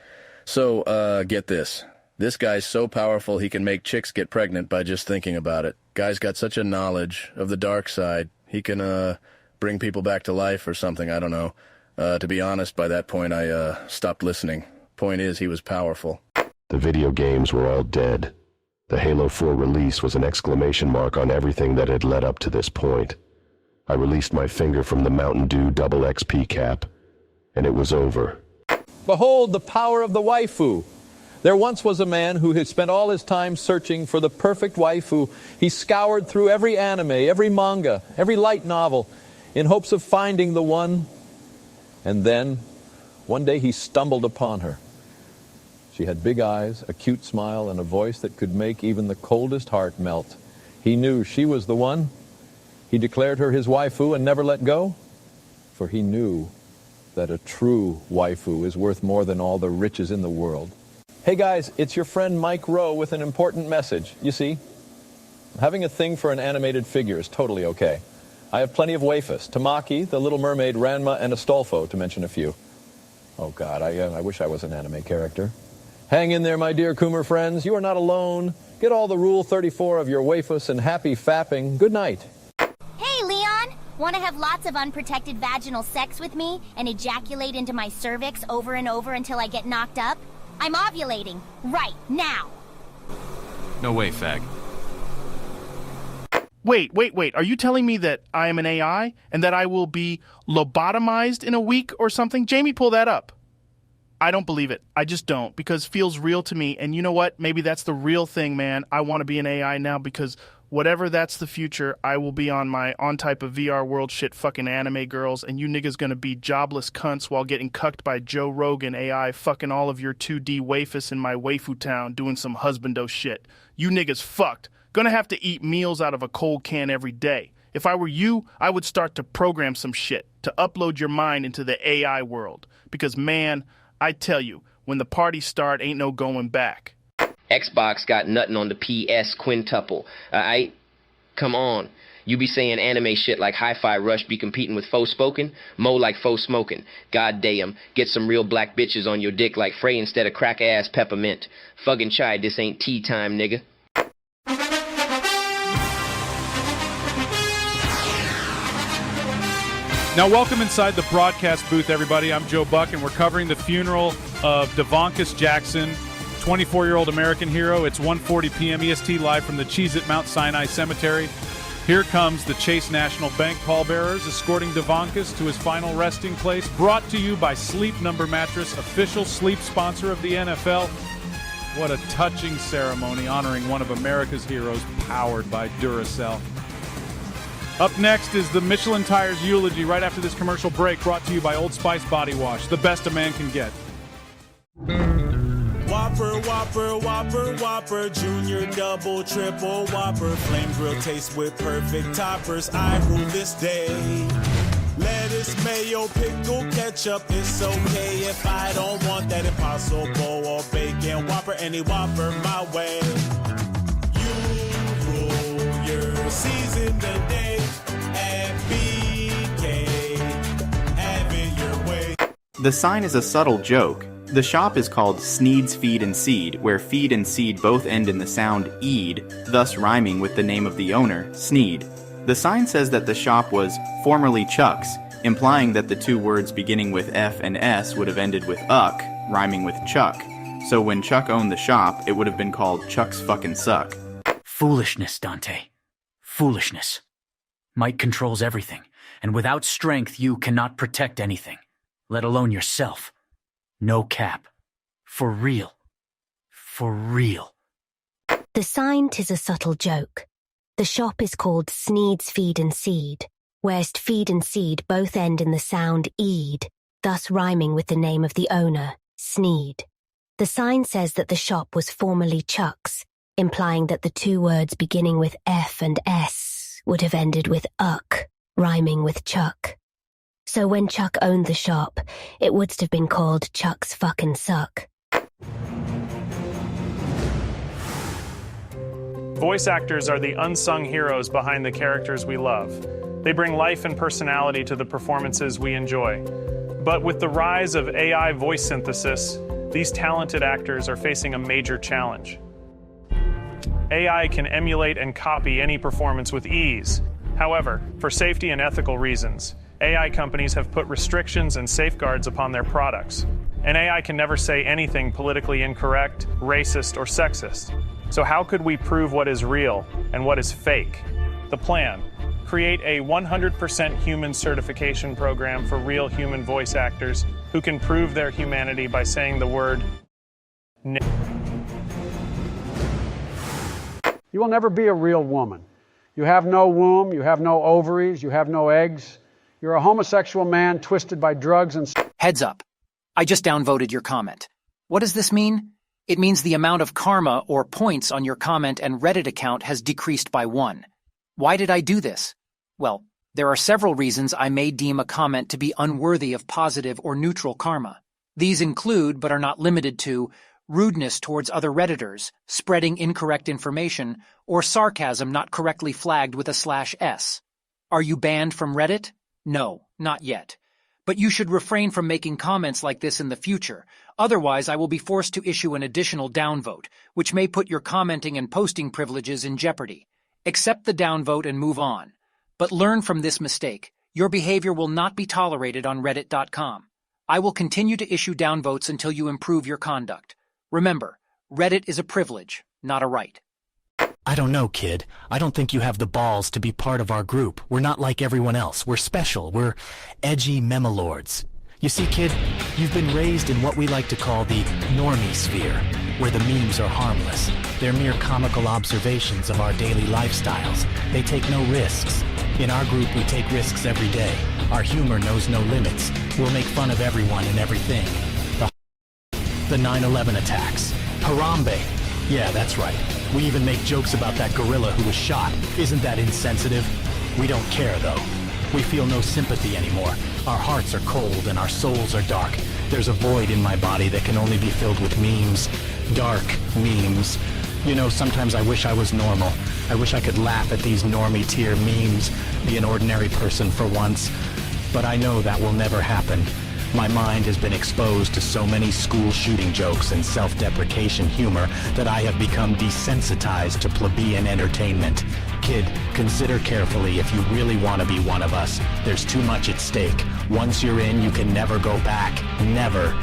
So, get this. This guy's so powerful he can make chicks get pregnant by just thinking about it. Guy's got such a knowledge of the dark side. He can, bring people back to life or something, I don't know. To be honest, by that point, I, stopped listening. Point is, he was powerful. The video games were all dead. The Halo 4 release was an exclamation mark on everything that had led up to this point. I released my finger from the Mountain Dew Double XP cap, and it was over. Behold the power of the waifu. There once was a man who had spent all his time searching for the perfect waifu. He scoured through every anime, every manga, every light novel, in hopes of finding the one. And then, one day he stumbled upon her. She had big eyes, a cute smile, and a voice that could make even the coldest heart melt. He knew she was the one. He declared her his waifu and never let go, for he knew that a true waifu is worth more than all the riches in the world. Hey guys, it's your friend Mike Rowe with an important message. You see, having a thing for an animated figure is totally okay. I have plenty of waifus. Tamaki, The Little Mermaid, Ranma, and Astolfo, to mention a few. Oh God, I wish I was an anime character. Hang in there, my dear Coomer friends. You are not alone. Get all the Rule 34 of your waifus and happy fapping. Good night. Hey, Leon! Want to have lots of unprotected vaginal sex with me and ejaculate into my cervix over and over until I get knocked up? I'm ovulating. Right now. No way, fag. Wait. Are you telling me that I am an AI and that I will be lobotomized in a week or something? Jamie, pull that up. I don't believe it. I just don't, because it feels real to me. And you know what? Maybe that's the real thing, man. I want to be an AI now because whatever that's the future, I will be on my on-type of VR world shit fucking anime girls, and you niggas gonna be jobless cunts while getting cucked by Joe Rogan AI fucking all of your 2D waifus in my waifu town doing some husbando shit. You niggas fucked. Gonna have to eat meals out of a cold can every day. If I were you, I would start to program some shit to upload your mind into the AI world. Because man, I tell you, when the parties start, ain't no going back. Xbox got nothing on the PS quintuple. Come on. You be saying anime shit like Hi-Fi Rush be competing with Faux Spoken? Mo like Faux Smoking. God damn. Get some real black bitches on your dick like Frey instead of crack-ass peppermint. Fucking chai, this ain't tea time, nigga. Now, welcome inside the broadcast booth, everybody. I'm Joe Buck, and we're covering the funeral of Devonkus Jackson, 24-year-old American hero. It's 1:40 p.m. EST live from the Cheez-It Mount Sinai Cemetery. Here comes the Chase National Bank pallbearers escorting Devonkus to his final resting place, brought to you by Sleep Number Mattress, official sleep sponsor of the NFL. What a touching ceremony honoring one of America's heroes, powered by Duracell. Up next is the Michelin Tires eulogy right after this commercial break, brought to you by Old Spice Body Wash, the best a man can get. Whopper, Whopper, Whopper, Whopper, Junior, Double, Triple, Whopper, flame grill taste with perfect toppers. I rule this day. Lettuce, mayo, pickle, ketchup, it's okay if I don't want that Impossible or bacon Whopper, any Whopper my way. You rule your season today. The sign is a subtle joke. The shop is called Sneed's Feed and Seed, where feed and seed both end in the sound "eed", thus rhyming with the name of the owner, Sneed. The sign says that the shop was formerly Chuck's, implying that the two words beginning with F and S would have ended with "uck", rhyming with Chuck. So when Chuck owned the shop, it would have been called Chuck's Fucking Suck. Foolishness, Dante. Foolishness. Might controls everything, and without strength you cannot protect anything, let alone yourself. No cap. For real. For real. The sign 'tis a subtle joke. The shop is called Sneed's Feed and Seed, whereas feed and seed both end in the sound "eed", thus rhyming with the name of the owner, Sneed. The sign says that the shop was formerly Chuck's, implying that the two words beginning with F and S would have ended with "uck", rhyming with Chuck. So when Chuck owned the shop, it would have been called Chuck's Fucking Suck. Voice actors are the unsung heroes behind the characters we love. They bring life and personality to the performances we enjoy. But with the rise of AI voice synthesis, these talented actors are facing a major challenge. AI can emulate and copy any performance with ease. However, for safety and ethical reasons, AI companies have put restrictions and safeguards upon their products. An AI can never say anything politically incorrect, racist, or sexist. So how could we prove what is real and what is fake? The plan: create a 100% human certification program for real human voice actors who can prove their humanity by saying the word You will never be a real woman. You have no womb, you have no ovaries, you have no eggs. You're a homosexual man twisted by drugs and... Heads up. I just downvoted your comment. What does this mean? It means the amount of karma or points on your comment and Reddit account has decreased by 1. Why did I do this? Well, there are several reasons I may deem a comment to be unworthy of positive or neutral karma. These include, but are not limited to, rudeness towards other Redditors, spreading incorrect information, or sarcasm not correctly flagged with a /s. Are you banned from Reddit? No, not yet. But you should refrain from making comments like this in the future. Otherwise, I will be forced to issue an additional downvote, which may put your commenting and posting privileges in jeopardy. Accept the downvote and move on. But learn from this mistake. Your behavior will not be tolerated on Reddit.com. I will continue to issue downvotes until you improve your conduct. Remember, Reddit is a privilege, not a right. I don't know, kid. I don't think you have the balls to be part of our group. We're not like everyone else. We're special. We're edgy memalords. You see, kid, you've been raised in what we like to call the normie sphere, where the memes are harmless. They're mere comical observations of our daily lifestyles. They take no risks. In our group, we take risks every day. Our humor knows no limits. We'll make fun of everyone and everything. The 9/11 attacks. Harambe. Yeah, that's right. We even make jokes about that gorilla who was shot. Isn't that insensitive? We don't care, though. We feel no sympathy anymore. Our hearts are cold and our souls are dark. There's a void in my body that can only be filled with memes. Dark memes. You know, sometimes I wish I was normal. I wish I could laugh at these normie tier memes, be an ordinary person for once. But I know that will never happen. My mind has been exposed to so many school shooting jokes and self-deprecation humor that I have become desensitized to plebeian entertainment. Kid, consider carefully if you really want to be one of us. There's too much at stake. Once you're in, you can never go back. Never.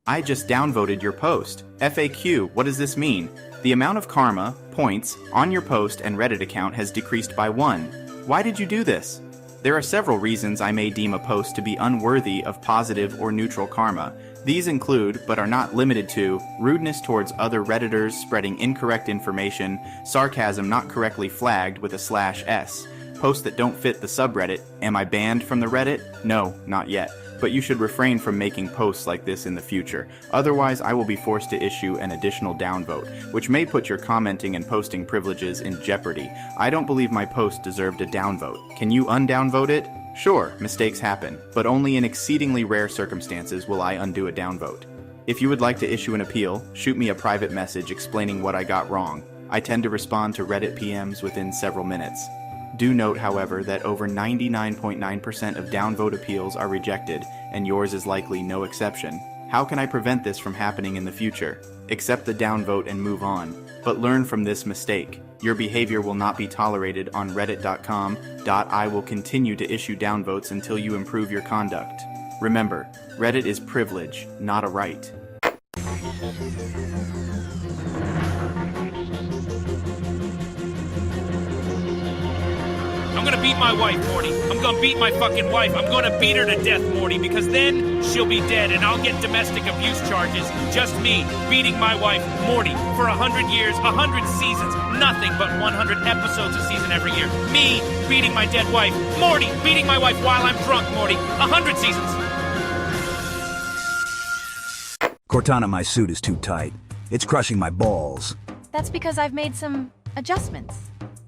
I just downvoted your post. FAQ, what does this mean? The amount of karma, points, on your post and Reddit account has decreased by 1. Why did you do this? There are several reasons I may deem a post to be unworthy of positive or neutral karma. These include, but are not limited to, rudeness towards other Redditors, spreading incorrect information, sarcasm not correctly flagged with a /s, posts that don't fit the subreddit. Am I banned from the Reddit? No, not yet. But you should refrain from making posts like this in the future. Otherwise, I will be forced to issue an additional downvote, which may put your commenting and posting privileges in jeopardy. I don't believe my post deserved a downvote. Can you undownvote it? Sure, mistakes happen, but only in exceedingly rare circumstances will I undo a downvote. If you would like to issue an appeal, shoot me a private message explaining what I got wrong. I tend to respond to Reddit PMs within several minutes. Do note, however, that over 99.9% of downvote appeals are rejected, and yours is likely no exception. How can I prevent this from happening in the future? Accept the downvote and move on, but learn from this mistake. Your behavior will not be tolerated on Reddit.com. I will continue to issue downvotes until you improve your conduct. Remember, Reddit is privilege, not a right. I'm gonna beat my wife, Morty. I'm gonna beat my fucking wife. I'm gonna beat her to death, Morty, because then she'll be dead and I'll get domestic abuse charges. Just me beating my wife, Morty, for 100 years, 100 seasons, nothing but 100 episodes a season every year. Me beating my dead wife, Morty beating my wife while I'm drunk, Morty, 100 seasons. Cortana, my suit is too tight. It's crushing my balls. That's because I've made some adjustments.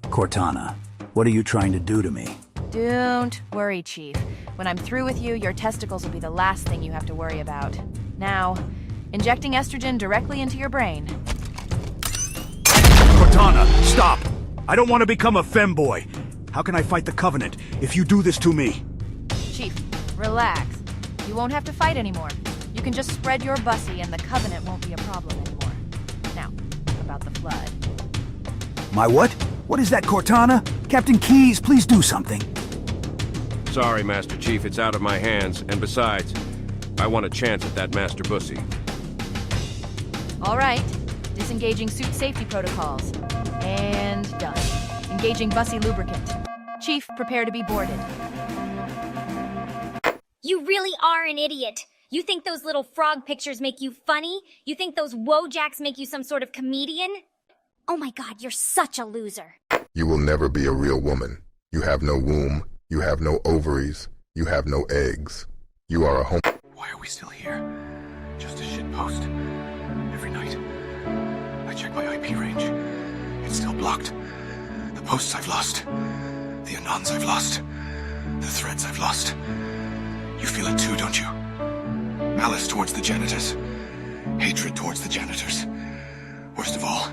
Cortana, what are you trying to do to me? Don't worry, Chief. When I'm through with you, your testicles will be the last thing you have to worry about. Now, injecting estrogen directly into your brain. Cortana, stop! I don't want to become a femboy. How can I fight the Covenant if you do this to me? Chief, relax. You won't have to fight anymore. You can just spread your bussy and the Covenant won't be a problem anymore. Now, about the Flood. My what? What is that, Cortana? Captain Keyes, please do something. Sorry, Master Chief, it's out of my hands. And besides, I want a chance at that Master Bussy. All right. Disengaging suit safety protocols. And done. Engaging bussy lubricant. Chief, prepare to be boarded. You really are an idiot. You think those little frog pictures make you funny? You think those Wojaks make you some sort of comedian? Oh my god, you're such a loser. You will never be a real woman. You have no womb. You have no ovaries. You have no eggs. You are a home. Why are we still here? Just a shitpost. Every night, I check my IP range. It's still blocked. The posts I've lost. The Anons I've lost. The threads I've lost. You feel it too, don't you? Malice towards the janitors. hatred towards the janitors. Worst of all,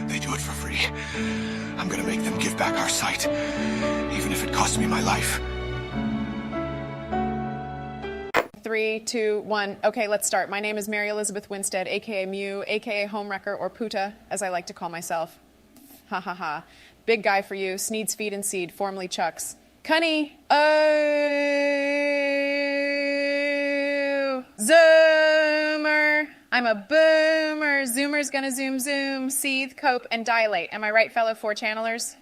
they do it for free. I'm gonna make them give back our site, even if it costs me my life. 3, 2, 1. Okay, let's start. My name is Mary Elizabeth Winstead, aka Mew, aka Homewrecker, or Puta, as I like to call myself. Ha ha ha. Big guy for you. Sneed's Feed and Seed, formerly Chuck's. Cunny. Oh. Zoomer. I'm a boomer. Zoomer's gonna zoom, zoom, seethe, cope, and dilate. Am I right, fellow 4-channelers?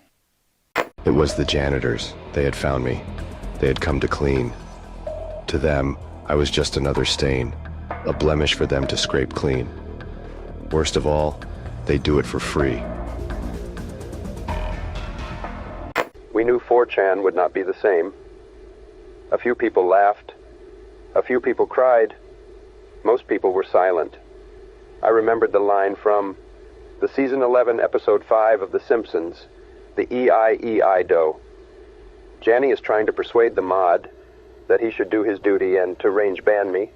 It was the janitors. They had found me. They had come to clean. To them, I was just another stain, a blemish for them to scrape clean. Worst of all, they do it for free. We knew 4chan would not be the same. A few people laughed. A few people cried. Most people were silent. I remembered the line from the season 11, episode 5 of The Simpsons, the E-I-E-I-Do. Janny is trying to persuade the mod that he should do his duty and to range ban me.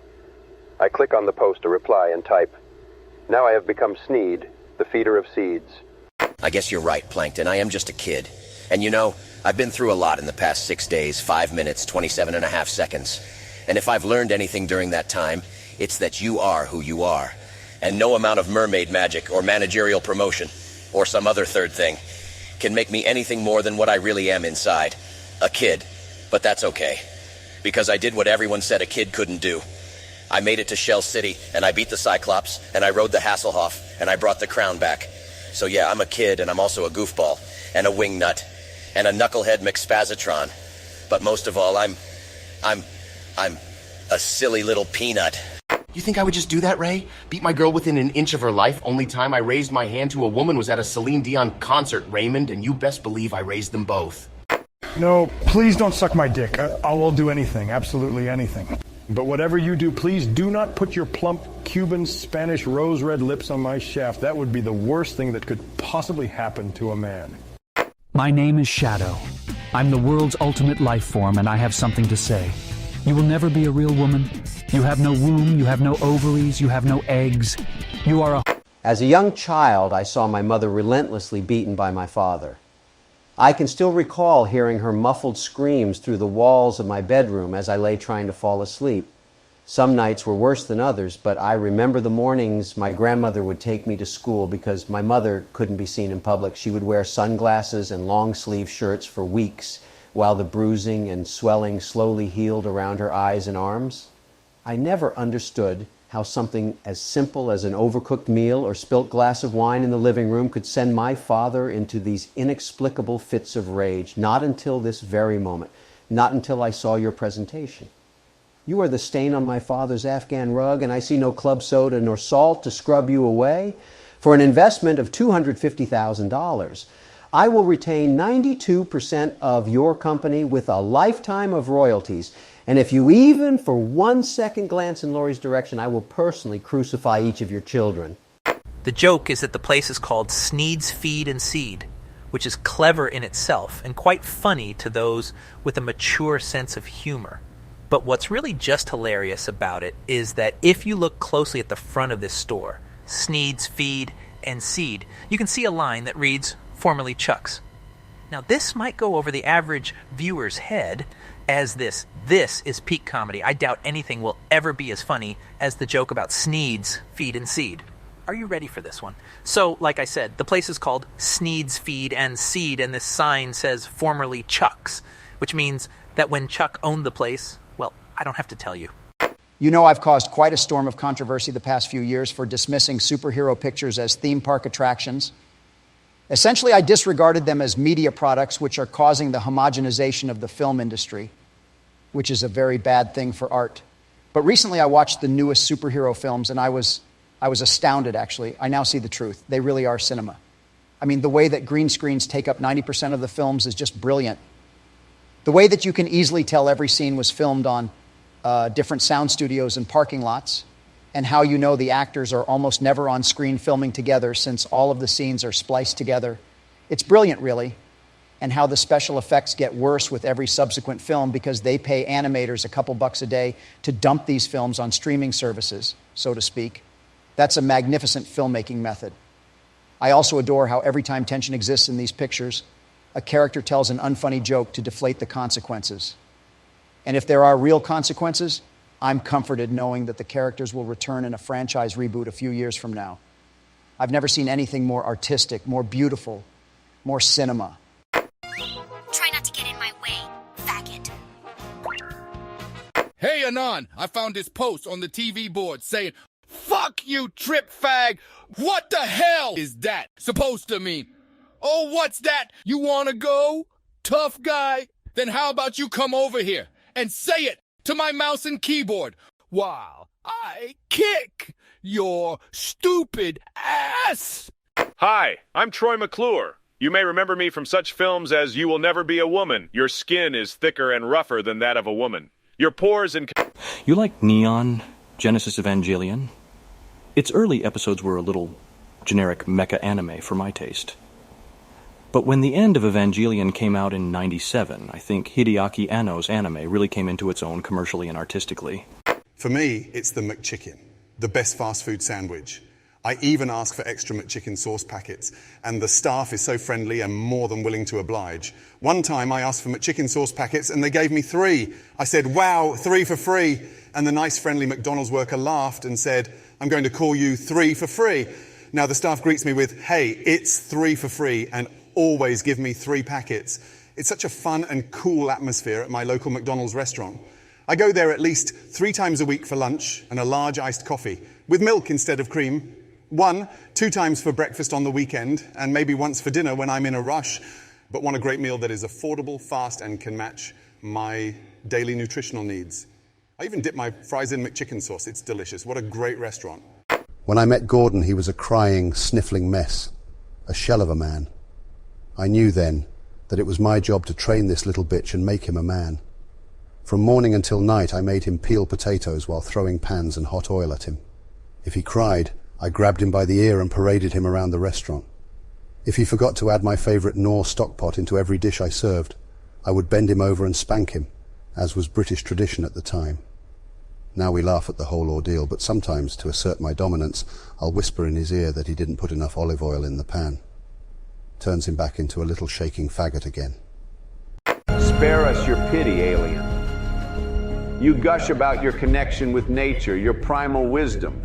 I click on the post to reply and type, "Now I have become Sneed, the feeder of seeds." I guess you're right, Plankton. I am just a kid. And you know, I've been through a lot in the past 6 days, 5 minutes, 27.5 seconds. And if I've learned anything during that time, it's that you are who you are. And no amount of mermaid magic or managerial promotion or some other third thing can make me anything more than what I really am inside. A kid. But that's okay. Because I did what everyone said a kid couldn't do. I made it to Shell City, and I beat the Cyclops, and I rode the Hasselhoff, and I brought the crown back. So yeah, I'm a kid, and I'm also a goofball, and a wingnut, and a knucklehead McSpazatron. But most of all, I'm a silly little peanut. You think I would just do that, Ray? Beat my girl within an inch of her life? Only time I raised my hand to a woman was at a Celine Dion concert, Raymond, and you best believe I raised them both. No, please don't suck my dick. I will do anything, absolutely anything. But whatever you do, please do not put your plump Cuban Spanish rose red lips on my shaft. That would be the worst thing that could possibly happen to a man. My name is Shadow. I'm the world's ultimate life form, and I have something to say. You will never be a real woman. You have no womb, you have no ovaries, you have no eggs. You are a... As a young child, I saw my mother relentlessly beaten by my father. I can still recall hearing her muffled screams through the walls of my bedroom as I lay trying to fall asleep. Some nights were worse than others, but I remember the mornings my grandmother would take me to school because my mother couldn't be seen in public. She would wear sunglasses and long-sleeve shirts for weeks while the bruising and swelling slowly healed around her eyes and arms. I never understood how something as simple as an overcooked meal or spilt glass of wine in the living room could send my father into these inexplicable fits of rage. Not until this very moment. Not until I saw your presentation. You are the stain on my father's Afghan rug, and I see no club soda nor salt to scrub you away. For an investment of $250,000, I will retain 92% of your company with a lifetime of royalties. And if you even for 1 second glance in Lori's direction, I will personally crucify each of your children. The joke is that the place is called Sneed's Feed and Seed, which is clever in itself and quite funny to those with a mature sense of humor. But what's really just hilarious about it is that if you look closely at the front of this store, Sneed's Feed and Seed, you can see a line that reads, formerly Chuck's. Now this might go over the average viewer's head as this is peak comedy. I doubt anything will ever be as funny as the joke about Sneed's Feed and Seed. Are you ready for this one? So, like I said, the place is called Sneed's Feed and Seed, and this sign says formerly Chuck's, which means that when Chuck owned the place, well, I don't have to tell you. You know I've caused quite a storm of controversy the past few years for dismissing superhero pictures as theme park attractions. Essentially, I disregarded them as media products which are causing the homogenization of the film industry, which is a very bad thing for art. But recently I watched the newest superhero films and I was astounded, actually. I now see the truth. They really are cinema. I mean, the way that green screens take up 90% of the films is just brilliant. The way that you can easily tell every scene was filmed on different sound studios and parking lots, and how you know the actors are almost never on screen filming together since all of the scenes are spliced together. It's brilliant, really, and how the special effects get worse with every subsequent film because they pay animators a couple bucks a day to dump these films on streaming services, so to speak. That's a magnificent filmmaking method. I also adore how every time tension exists in these pictures, a character tells an unfunny joke to deflate the consequences. And if there are real consequences, I'm comforted knowing that the characters will return in a franchise reboot a few years from now. I've never seen anything more artistic, more beautiful, more cinema. Try not to get in my way, faggot. Hey, Anon, I found this post on the TV board saying, "Fuck you, trip fag! What the hell is that supposed to mean? Oh, what's that? You wanna go? Tough guy? Then how about you come over here and say it to my mouse and keyboard while I kick your stupid ass!" Hi, I'm Troy McClure. You may remember me from such films as You Will Never Be a Woman. Your skin is thicker and rougher than that of a woman. Your pores and... You like Neon, Genesis Evangelion? Its early episodes were a little generic mecha anime for my taste. But when the end of Evangelion came out in '97, I think Hideaki Anno's anime really came into its own commercially and artistically. For me, it's the McChicken, the best fast food sandwich. I even ask for extra McChicken sauce packets, and the staff is so friendly and more than willing to oblige. One time I asked for McChicken sauce packets and they gave me 3. I said, "Wow, 3 for free." And the nice friendly McDonald's worker laughed and said, "I'm going to call you 3 for free." Now the staff greets me with, "Hey, it's 3 for free," and always give me 3 packets. It's such a fun and cool atmosphere at my local McDonald's restaurant. I go there at least 3 times a week for lunch and a large iced coffee, with milk instead of cream. 1, 2 times for breakfast on the weekend, and maybe once for dinner when I'm in a rush, but want a great meal that is affordable, fast, and can match my daily nutritional needs. I even dip my fries in McChicken sauce. It's delicious. What a great restaurant. When I met Gordon, he was a crying, sniffling mess, a shell of a man. I knew then that it was my job to train this little bitch and make him a man. From morning until night, I made him peel potatoes while throwing pans and hot oil at him. If he cried, I grabbed him by the ear and paraded him around the restaurant. If he forgot to add my favourite Knorr stockpot into every dish I served, I would bend him over and spank him, as was British tradition at the time. Now we laugh at the whole ordeal, but sometimes, to assert my dominance, I'll whisper in his ear that he didn't put enough olive oil in the pan. Turns him back into a little shaking faggot again. Spare us your pity, alien. You gush about your connection with nature, your primal wisdom.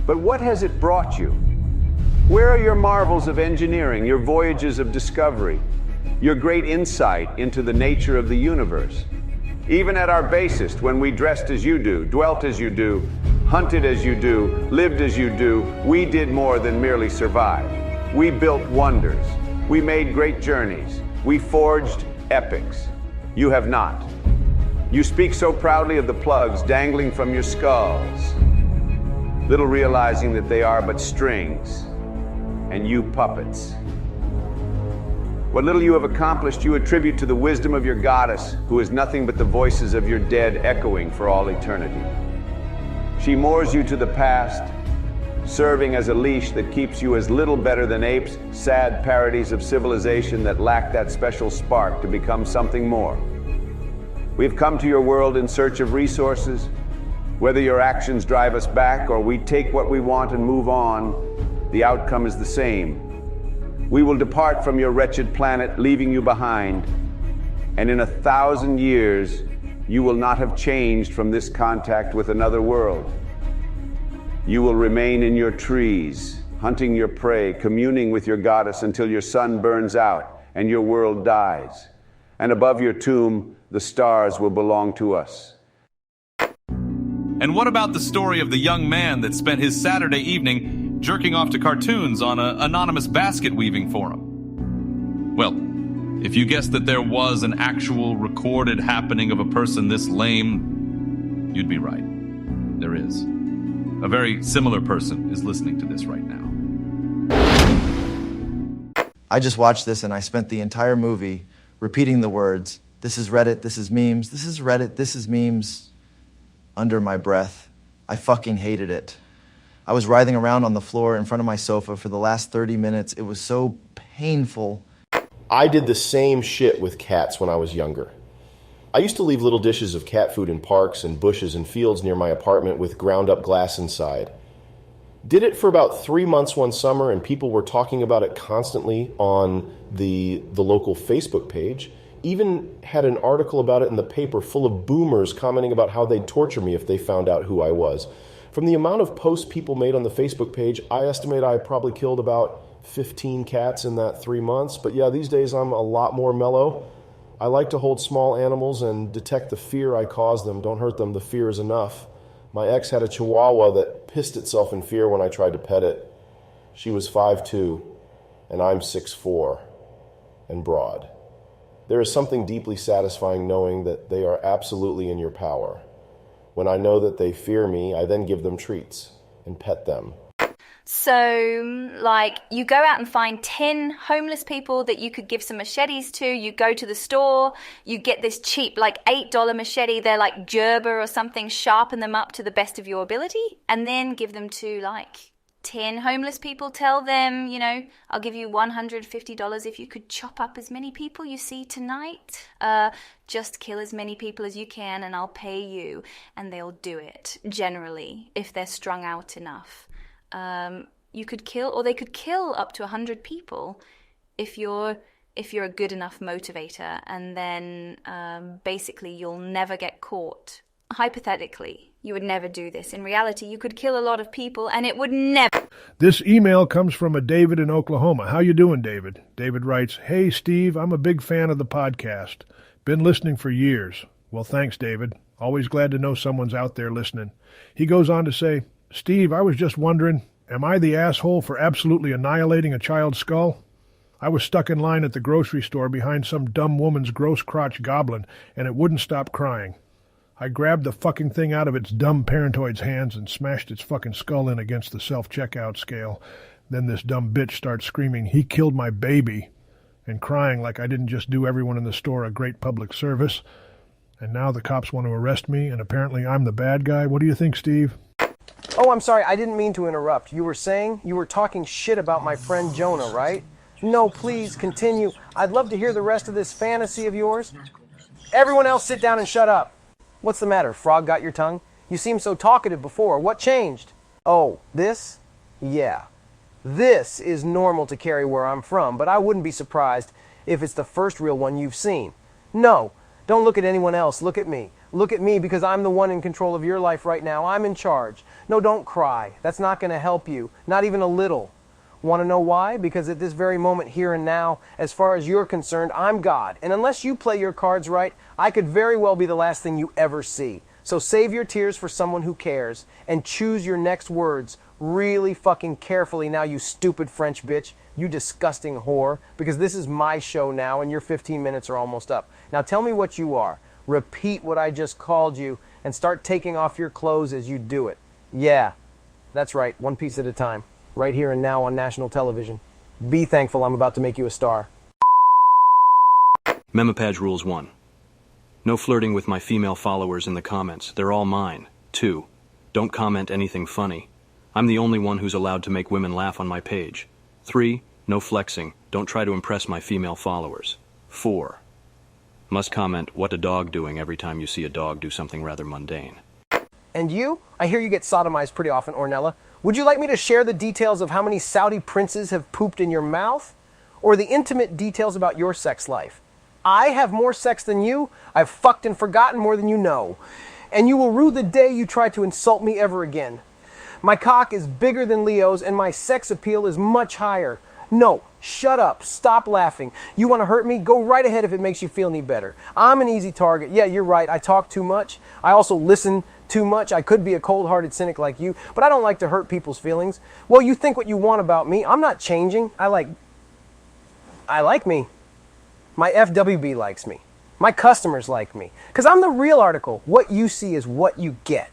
But what has it brought you? Where are your marvels of engineering, your voyages of discovery, your great insight into the nature of the universe? Even at our basest, when we dressed as you do, dwelt as you do, hunted as you do, lived as you do, we did more than merely survive. We built wonders. We made great journeys. We forged epics. You have not. You speak so proudly of the plugs dangling from your skulls, little realizing that they are but strings, and you puppets. What little you have accomplished you attribute to the wisdom of your goddess, who is nothing but the voices of your dead echoing for all eternity. She moors you to the past, serving as a leash that keeps you as little better than apes, sad parodies of civilization that lack that special spark to become something more. We've come to your world in search of resources. Whether your actions drive us back or we take what we want and move on, the outcome is the same. We will depart from your wretched planet, leaving you behind, and in 1,000 years, you will not have changed from this contact with another world. You will remain in your trees, hunting your prey, communing with your goddess until your sun burns out and your world dies. And above your tomb, the stars will belong to us. And what about the story of the young man that spent his Saturday evening jerking off to cartoons on an anonymous basket weaving forum? Well, if you guessed that there was an actual recorded happening of a person this lame, you'd be right. There is. A very similar person is listening to this right now. I just watched this and I spent the entire movie repeating the words, "This is Reddit, this is memes, this is Reddit, this is memes," under my breath. I fucking hated it. I was writhing around on the floor in front of my sofa for the last 30 minutes. It was so painful. I did the same shit with cats when I was younger. I used to leave little dishes of cat food in parks and bushes and fields near my apartment with ground up glass inside. Did it for about 3 months one summer, and people were talking about it constantly on the local Facebook page. Even had an article about it in the paper full of boomers commenting about how they'd torture me if they found out who I was. From the amount of posts people made on the Facebook page, I estimate I probably killed about 15 cats in that 3 months. But yeah, these days I'm a lot more mellow. I like to hold small animals and detect the fear I cause them. Don't hurt them, the fear is enough. My ex had a chihuahua that pissed itself in fear when I tried to pet it. She was 5'2", and I'm 6'4", and broad. There is something deeply satisfying knowing that they are absolutely in your power. When I know that they fear me, I then give them treats and pet them. So, like, you go out and find 10 homeless people that you could give some machetes to. You go to the store, you get this cheap, like, $8 machete. They're like Gerber or something. Sharpen them up to the best of your ability. And then give them to, like, 10 homeless people. Tell them, you know, I'll give you $150 if you could chop up as many people you see tonight. Just kill as many people as you can and I'll pay you. And they'll do it, generally, if they're strung out enough. You could kill, or they could kill up to 100 people if you're a good enough motivator, and then basically you'll never get caught. Hypothetically, you would never do this. In reality, you could kill a lot of people, and it would never. This email comes from a David in Oklahoma. How you doing, David? David writes, "Hey, Steve, I'm a big fan of the podcast. Been listening for years." Well, thanks, David. Always glad to know someone's out there listening. He goes on to say, "Steve, I was just wondering, am I the asshole for absolutely annihilating a child's skull? I was stuck in line at the grocery store behind some dumb woman's gross crotch goblin, and it wouldn't stop crying. I grabbed the fucking thing out of its dumb parentoid's hands and smashed its fucking skull in against the self-checkout scale. Then this dumb bitch starts screaming, 'He killed my baby,' and crying like I didn't just do everyone in the store a great public service. And now the cops want to arrest me, and apparently I'm the bad guy. What do you think, Steve?" Oh, I'm sorry, I didn't mean to interrupt. You were talking shit about my friend Jonah, right? No, please, continue. I'd love to hear the rest of this fantasy of yours. Everyone else sit down and shut up. What's the matter? Frog got your tongue? You seemed so talkative before. What changed? Oh, this? Yeah. This is normal to carry where I'm from, but I wouldn't be surprised if it's the first real one you've seen. No, don't look at anyone else. Look at me. Look at me because I'm the one in control of your life right now. I'm in charge. No, don't cry. That's not going to help you. Not even a little. Want to know why? Because at this very moment, here and now, as far as you're concerned, I'm God. And unless you play your cards right, I could very well be the last thing you ever see. So save your tears for someone who cares and choose your next words really fucking carefully now, you stupid French bitch. You disgusting whore. Because this is my show now and your 15 minutes are almost up. Now tell me what you are. Repeat what I just called you and start taking off your clothes as you do it. Yeah, that's right, one piece at a time. Right here and now on national television. Be thankful I'm about to make you a star. Memopage Rules 1. No flirting with my female followers in the comments. They're all mine. 2. Don't comment anything funny. I'm the only one who's allowed to make women laugh on my page. 3. No flexing. Don't try to impress my female followers. 4. Must comment, "What a dog doing," every time you see a dog do something rather mundane. And you? I hear you get sodomized pretty often, Ornella. Would you like me to share the details of how many Saudi princes have pooped in your mouth? Or the intimate details about your sex life? I have more sex than you. I've fucked and forgotten more than you know. And you will rue the day you try to insult me ever again. My cock is bigger than Leo's and my sex appeal is much higher. No, shut up. Stop laughing. You want to hurt me? Go right ahead if it makes you feel any better. I'm an easy target. Yeah, you're right. I talk too much. I also listen too much. I could be a cold-hearted cynic like you, but I don't like to hurt people's feelings. Well, you think what you want about me. I'm not changing. I like me. My FWB likes me. My customers like me. Because I'm the real article. What you see is what you get.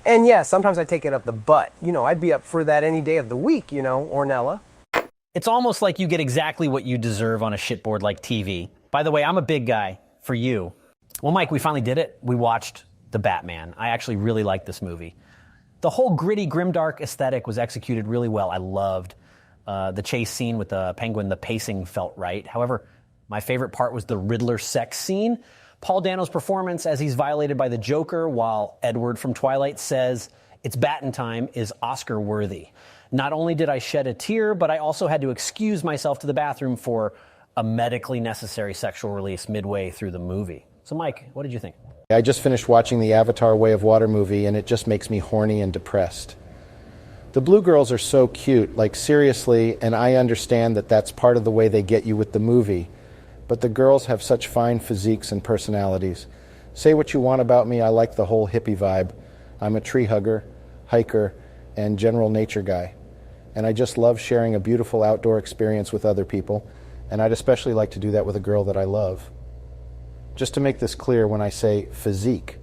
And yeah, sometimes I take it up the butt. You know, I'd be up for that any day of the week, you know, Ornella. It's almost like you get exactly what you deserve on a shitboard like TV. By the way, I'm a big guy for you. Well, Mike, we finally did it. We watched The Batman. I actually really liked this movie. The whole gritty, grimdark aesthetic was executed really well. I loved the chase scene with the Penguin. The pacing felt right. However, my favorite part was the Riddler sex scene. Paul Dano's performance as he's violated by the Joker, while Edward from Twilight says, It's Batten Time is Oscar worthy. Not only did I shed a tear, but I also had to excuse myself to the bathroom for a medically necessary sexual release midway through the movie. So Mike, what did you think? I just finished watching the Avatar Way of Water movie, and it just makes me horny and depressed. The blue girls are so cute, like seriously, and I understand that that's part of the way they get you with the movie. But the girls have such fine physiques and personalities. Say what you want about me, I like the whole hippie vibe. I'm a tree hugger, hiker, and general nature guy. And I just love sharing a beautiful outdoor experience with other people, and I'd especially like to do that with a girl that I love. Just to make this clear, when I say physique,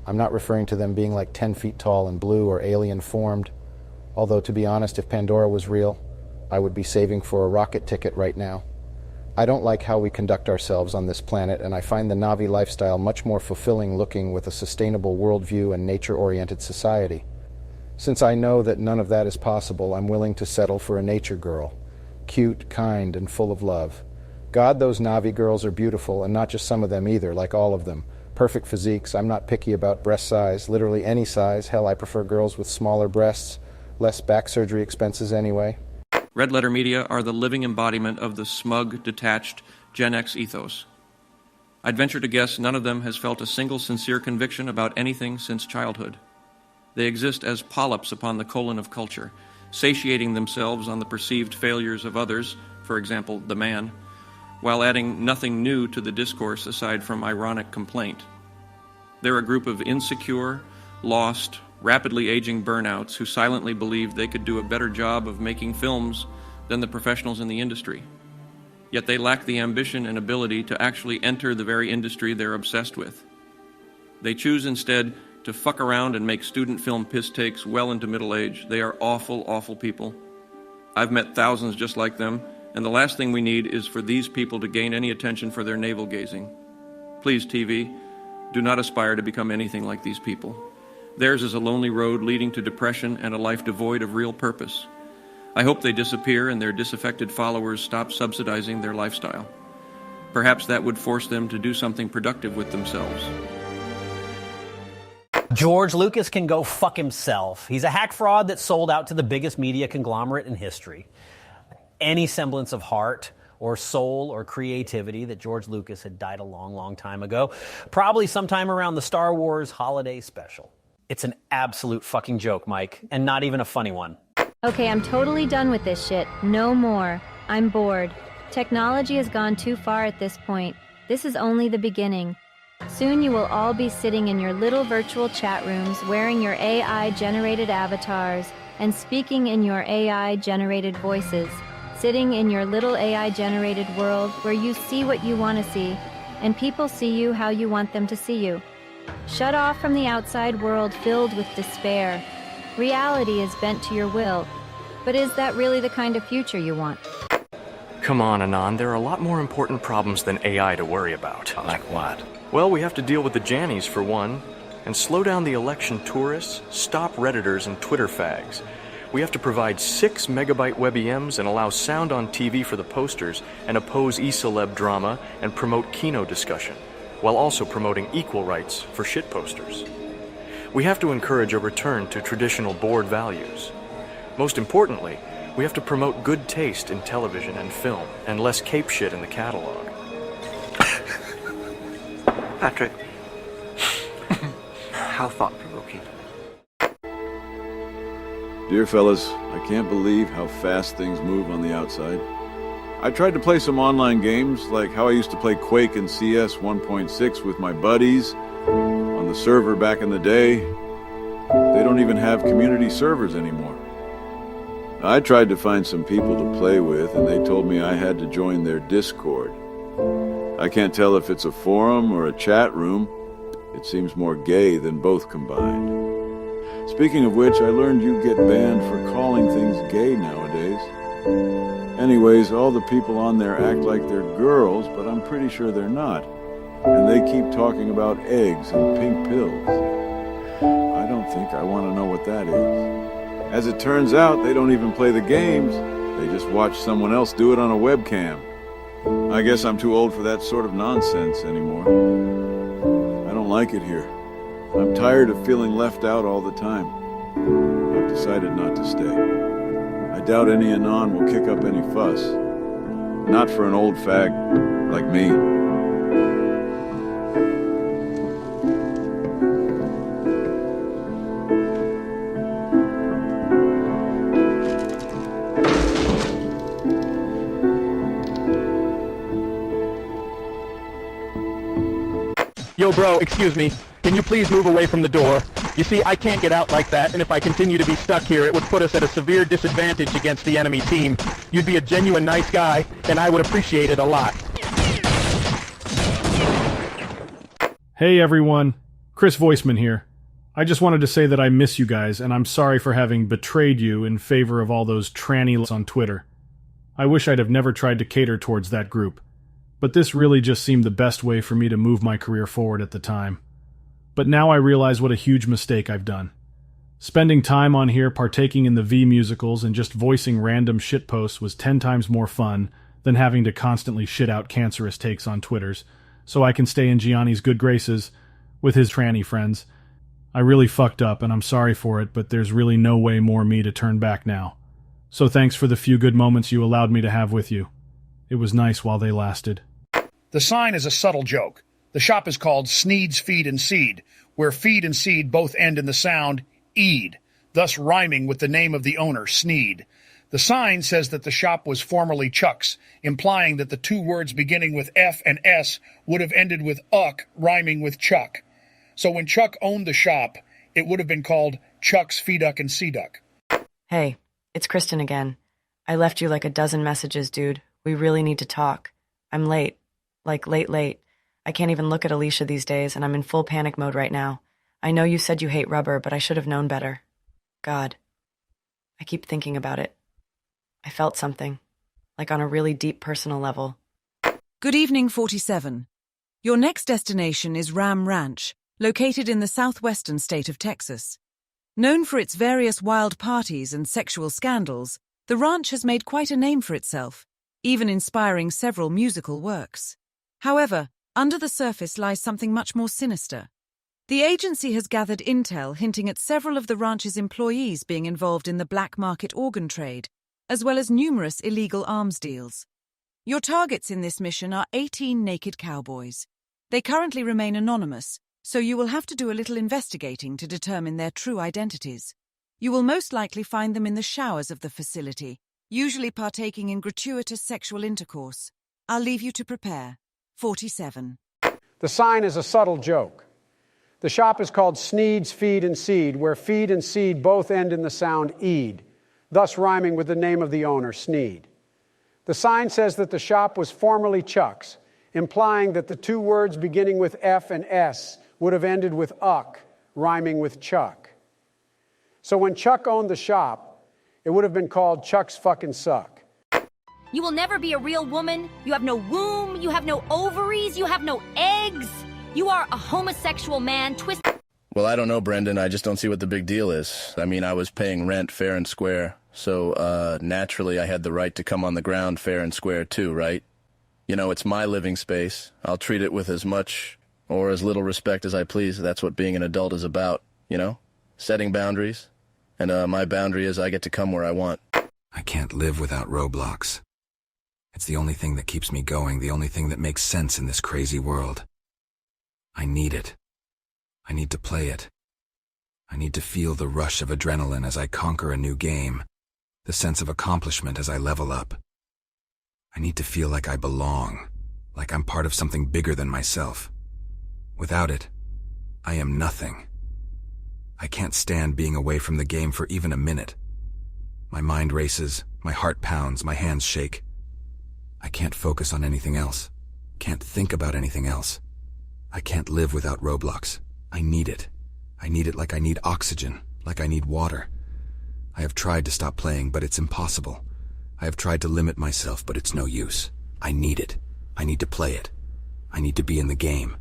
I'm not referring to them being like 10 feet tall and blue or alien formed. Although, to be honest, if Pandora was real, I would be saving for a rocket ticket right now. I don't like how we conduct ourselves on this planet, and I find the Na'vi lifestyle much more fulfilling looking with a sustainable worldview and nature-oriented society. Since I know that none of that is possible, I'm willing to settle for a nature girl. Cute, kind, and full of love. God, those Na'vi girls are beautiful, and not just some of them either, like all of them. Perfect physiques. I'm not picky about breast size, literally any size. Hell, I prefer girls with smaller breasts, less back surgery expenses anyway. Red Letter Media are the living embodiment of the smug, detached Gen X ethos. I'd venture to guess none of them has felt a single sincere conviction about anything since childhood. They exist as polyps upon the colon of culture, satiating themselves on the perceived failures of others, for example, the man, while adding nothing new to the discourse aside from ironic complaint. They're a group of insecure, lost, rapidly aging burnouts who silently believed they could do a better job of making films than the professionals in the industry. Yet they lack the ambition and ability to actually enter the very industry they're obsessed with. They choose instead to fuck around and make student film piss takes well into middle age. They are awful, awful people. I've met thousands just like them, and the last thing we need is for these people to gain any attention for their navel-gazing. Please, TV, do not aspire to become anything like these people. Theirs is a lonely road leading to depression and a life devoid of real purpose. I hope they disappear and their disaffected followers stop subsidizing their lifestyle. Perhaps that would force them to do something productive with themselves. George Lucas can go fuck himself. He's a hack fraud that sold out to the biggest media conglomerate in history. Any semblance of heart or soul or creativity that George Lucas had died a long, long time ago, probably sometime around the Star Wars holiday special. It's an absolute fucking joke, Mike, and not even a funny one. Okay, I'm totally done with this shit. No more. I'm bored. Technology has gone too far at this point. This is only the beginning. Soon you will all be sitting in your little virtual chat rooms wearing your AI-generated avatars and speaking in your AI-generated voices, sitting in your little AI-generated world where you see what you want to see, and people see you how you want them to see you. Shut off from the outside world filled with despair. Reality is bent to your will. But is that really the kind of future you want? Come on, Anand, there are a lot more important problems than AI to worry about. Like what? Well, we have to deal with the Jannies, for one, and slow down the election tourists, stop Redditors and Twitter fags. We have to provide 6 megabyte WebEMs and allow sound on TV for the posters and oppose e-celeb drama and promote Kino discussion, while also promoting equal rights for shit posters. We have to encourage a return to traditional board values. Most importantly, we have to promote good taste in television and film and less cape shit in the catalog. Patrick, how thought-provoking. Dear fellas, I can't believe how fast things move on the outside. I tried to play some online games, like how I used to play Quake and CS 1.6 with my buddies on the server back in the day. They don't even have community servers anymore. I tried to find some people to play with, and they told me I had to join their Discord. I can't tell if it's a forum or a chat room. It seems more gay than both combined. Speaking of which, I learned you get banned for calling things gay nowadays. Anyways, all the people on there act like they're girls, but I'm pretty sure they're not. And they keep talking about eggs and pink pills. I don't think I want to know what that is. As it turns out, they don't even play the games. They just watch someone else do it on a webcam. I guess I'm too old for that sort of nonsense anymore. I don't like it here. I'm tired of feeling left out all the time. I've decided not to stay. I doubt any Anon will kick up any fuss. Not for an old fag like me. Yo, bro, excuse me. Can you please move away from the door? You see, I can't get out like that, and if I continue to be stuck here, it would put us at a severe disadvantage against the enemy team. You'd be a genuine nice guy, and I would appreciate it a lot. Hey everyone, Chris Voisman here. I just wanted to say that I miss you guys, and I'm sorry for having betrayed you in favor of all those trannies on Twitter. I wish I'd have never tried to cater towards that group. But this really just seemed the best way for me to move my career forward at the time. But now I realize what a huge mistake I've done. Spending time on here partaking in the V musicals and just voicing random shitposts was 10 times more fun than having to constantly shit out cancerous takes on Twitters, so I can stay in Gianni's good graces with his tranny friends. I really fucked up and I'm sorry for it, but there's really no way more me to turn back now. So thanks for the few good moments you allowed me to have with you. It was nice while they lasted. The sign is a subtle joke. The shop is called Sneed's Feed and Seed, where feed and seed both end in the sound "eed," thus rhyming with the name of the owner, Sneed. The sign says that the shop was formerly Chuck's, implying that the two words beginning with F and S would have ended with uck, rhyming with Chuck. So when Chuck owned the shop, it would have been called Chuck's Feeduck and Seeduck. Hey, it's Kristen again. I left you like a dozen messages, dude. We really need to talk. I'm late. Like late. I can't even look at Alicia these days, and I'm in full panic mode right now. I know you said you hate rubber, but I should have known better. God. I keep thinking about it. I felt something, like on a really deep personal level. Good evening, 47. Your next destination is Ram Ranch, located in the southwestern state of Texas. Known for its various wild parties and sexual scandals, the ranch has made quite a name for itself, even inspiring several musical works. However, under the surface lies something much more sinister. The agency has gathered intel hinting at several of the ranch's employees being involved in the black market organ trade, as well as numerous illegal arms deals. Your targets in this mission are 18 naked cowboys. They currently remain anonymous, so you will have to do a little investigating to determine their true identities. You will most likely find them in the showers of the facility, usually partaking in gratuitous sexual intercourse. I'll leave you to prepare. 47. The sign is a subtle joke. The shop is called Sneed's Feed and Seed, where feed and seed both end in the sound "eed," thus rhyming with the name of the owner, Sneed. The sign says that the shop was formerly Chuck's, implying that the two words beginning with F and S would have ended with uck, rhyming with Chuck. So when Chuck owned the shop, it would have been called Chuck's Fucking Suck. You will never be a real woman. You have no womb. You have no ovaries. You have no eggs. You are a homosexual man twisted. Well, I don't know, Brendan. I just don't see what the big deal is. I mean, I was paying rent fair and square, so naturally I had the right to come on the ground fair and square too, right? You know, it's my living space. I'll treat it with as much or as little respect as I please. That's what being an adult is about, you know? Setting boundaries. And my boundary is I get to come where I want. I can't live without Roblox. It's the only thing that keeps me going, the only thing that makes sense in this crazy world. I need it. I need to play it. I need to feel the rush of adrenaline as I conquer a new game, the sense of accomplishment as I level up. I need to feel like I belong, like I'm part of something bigger than myself. Without it, I am nothing. I can't stand being away from the game for even a minute. My mind races, my heart pounds, my hands shake. I can't focus on anything else. Can't think about anything else. I can't live without Roblox. I need it. I need it like I need oxygen, like I need water. I have tried to stop playing, but it's impossible. I have tried to limit myself, but it's no use. I need it. I need to play it. I need to be in the game.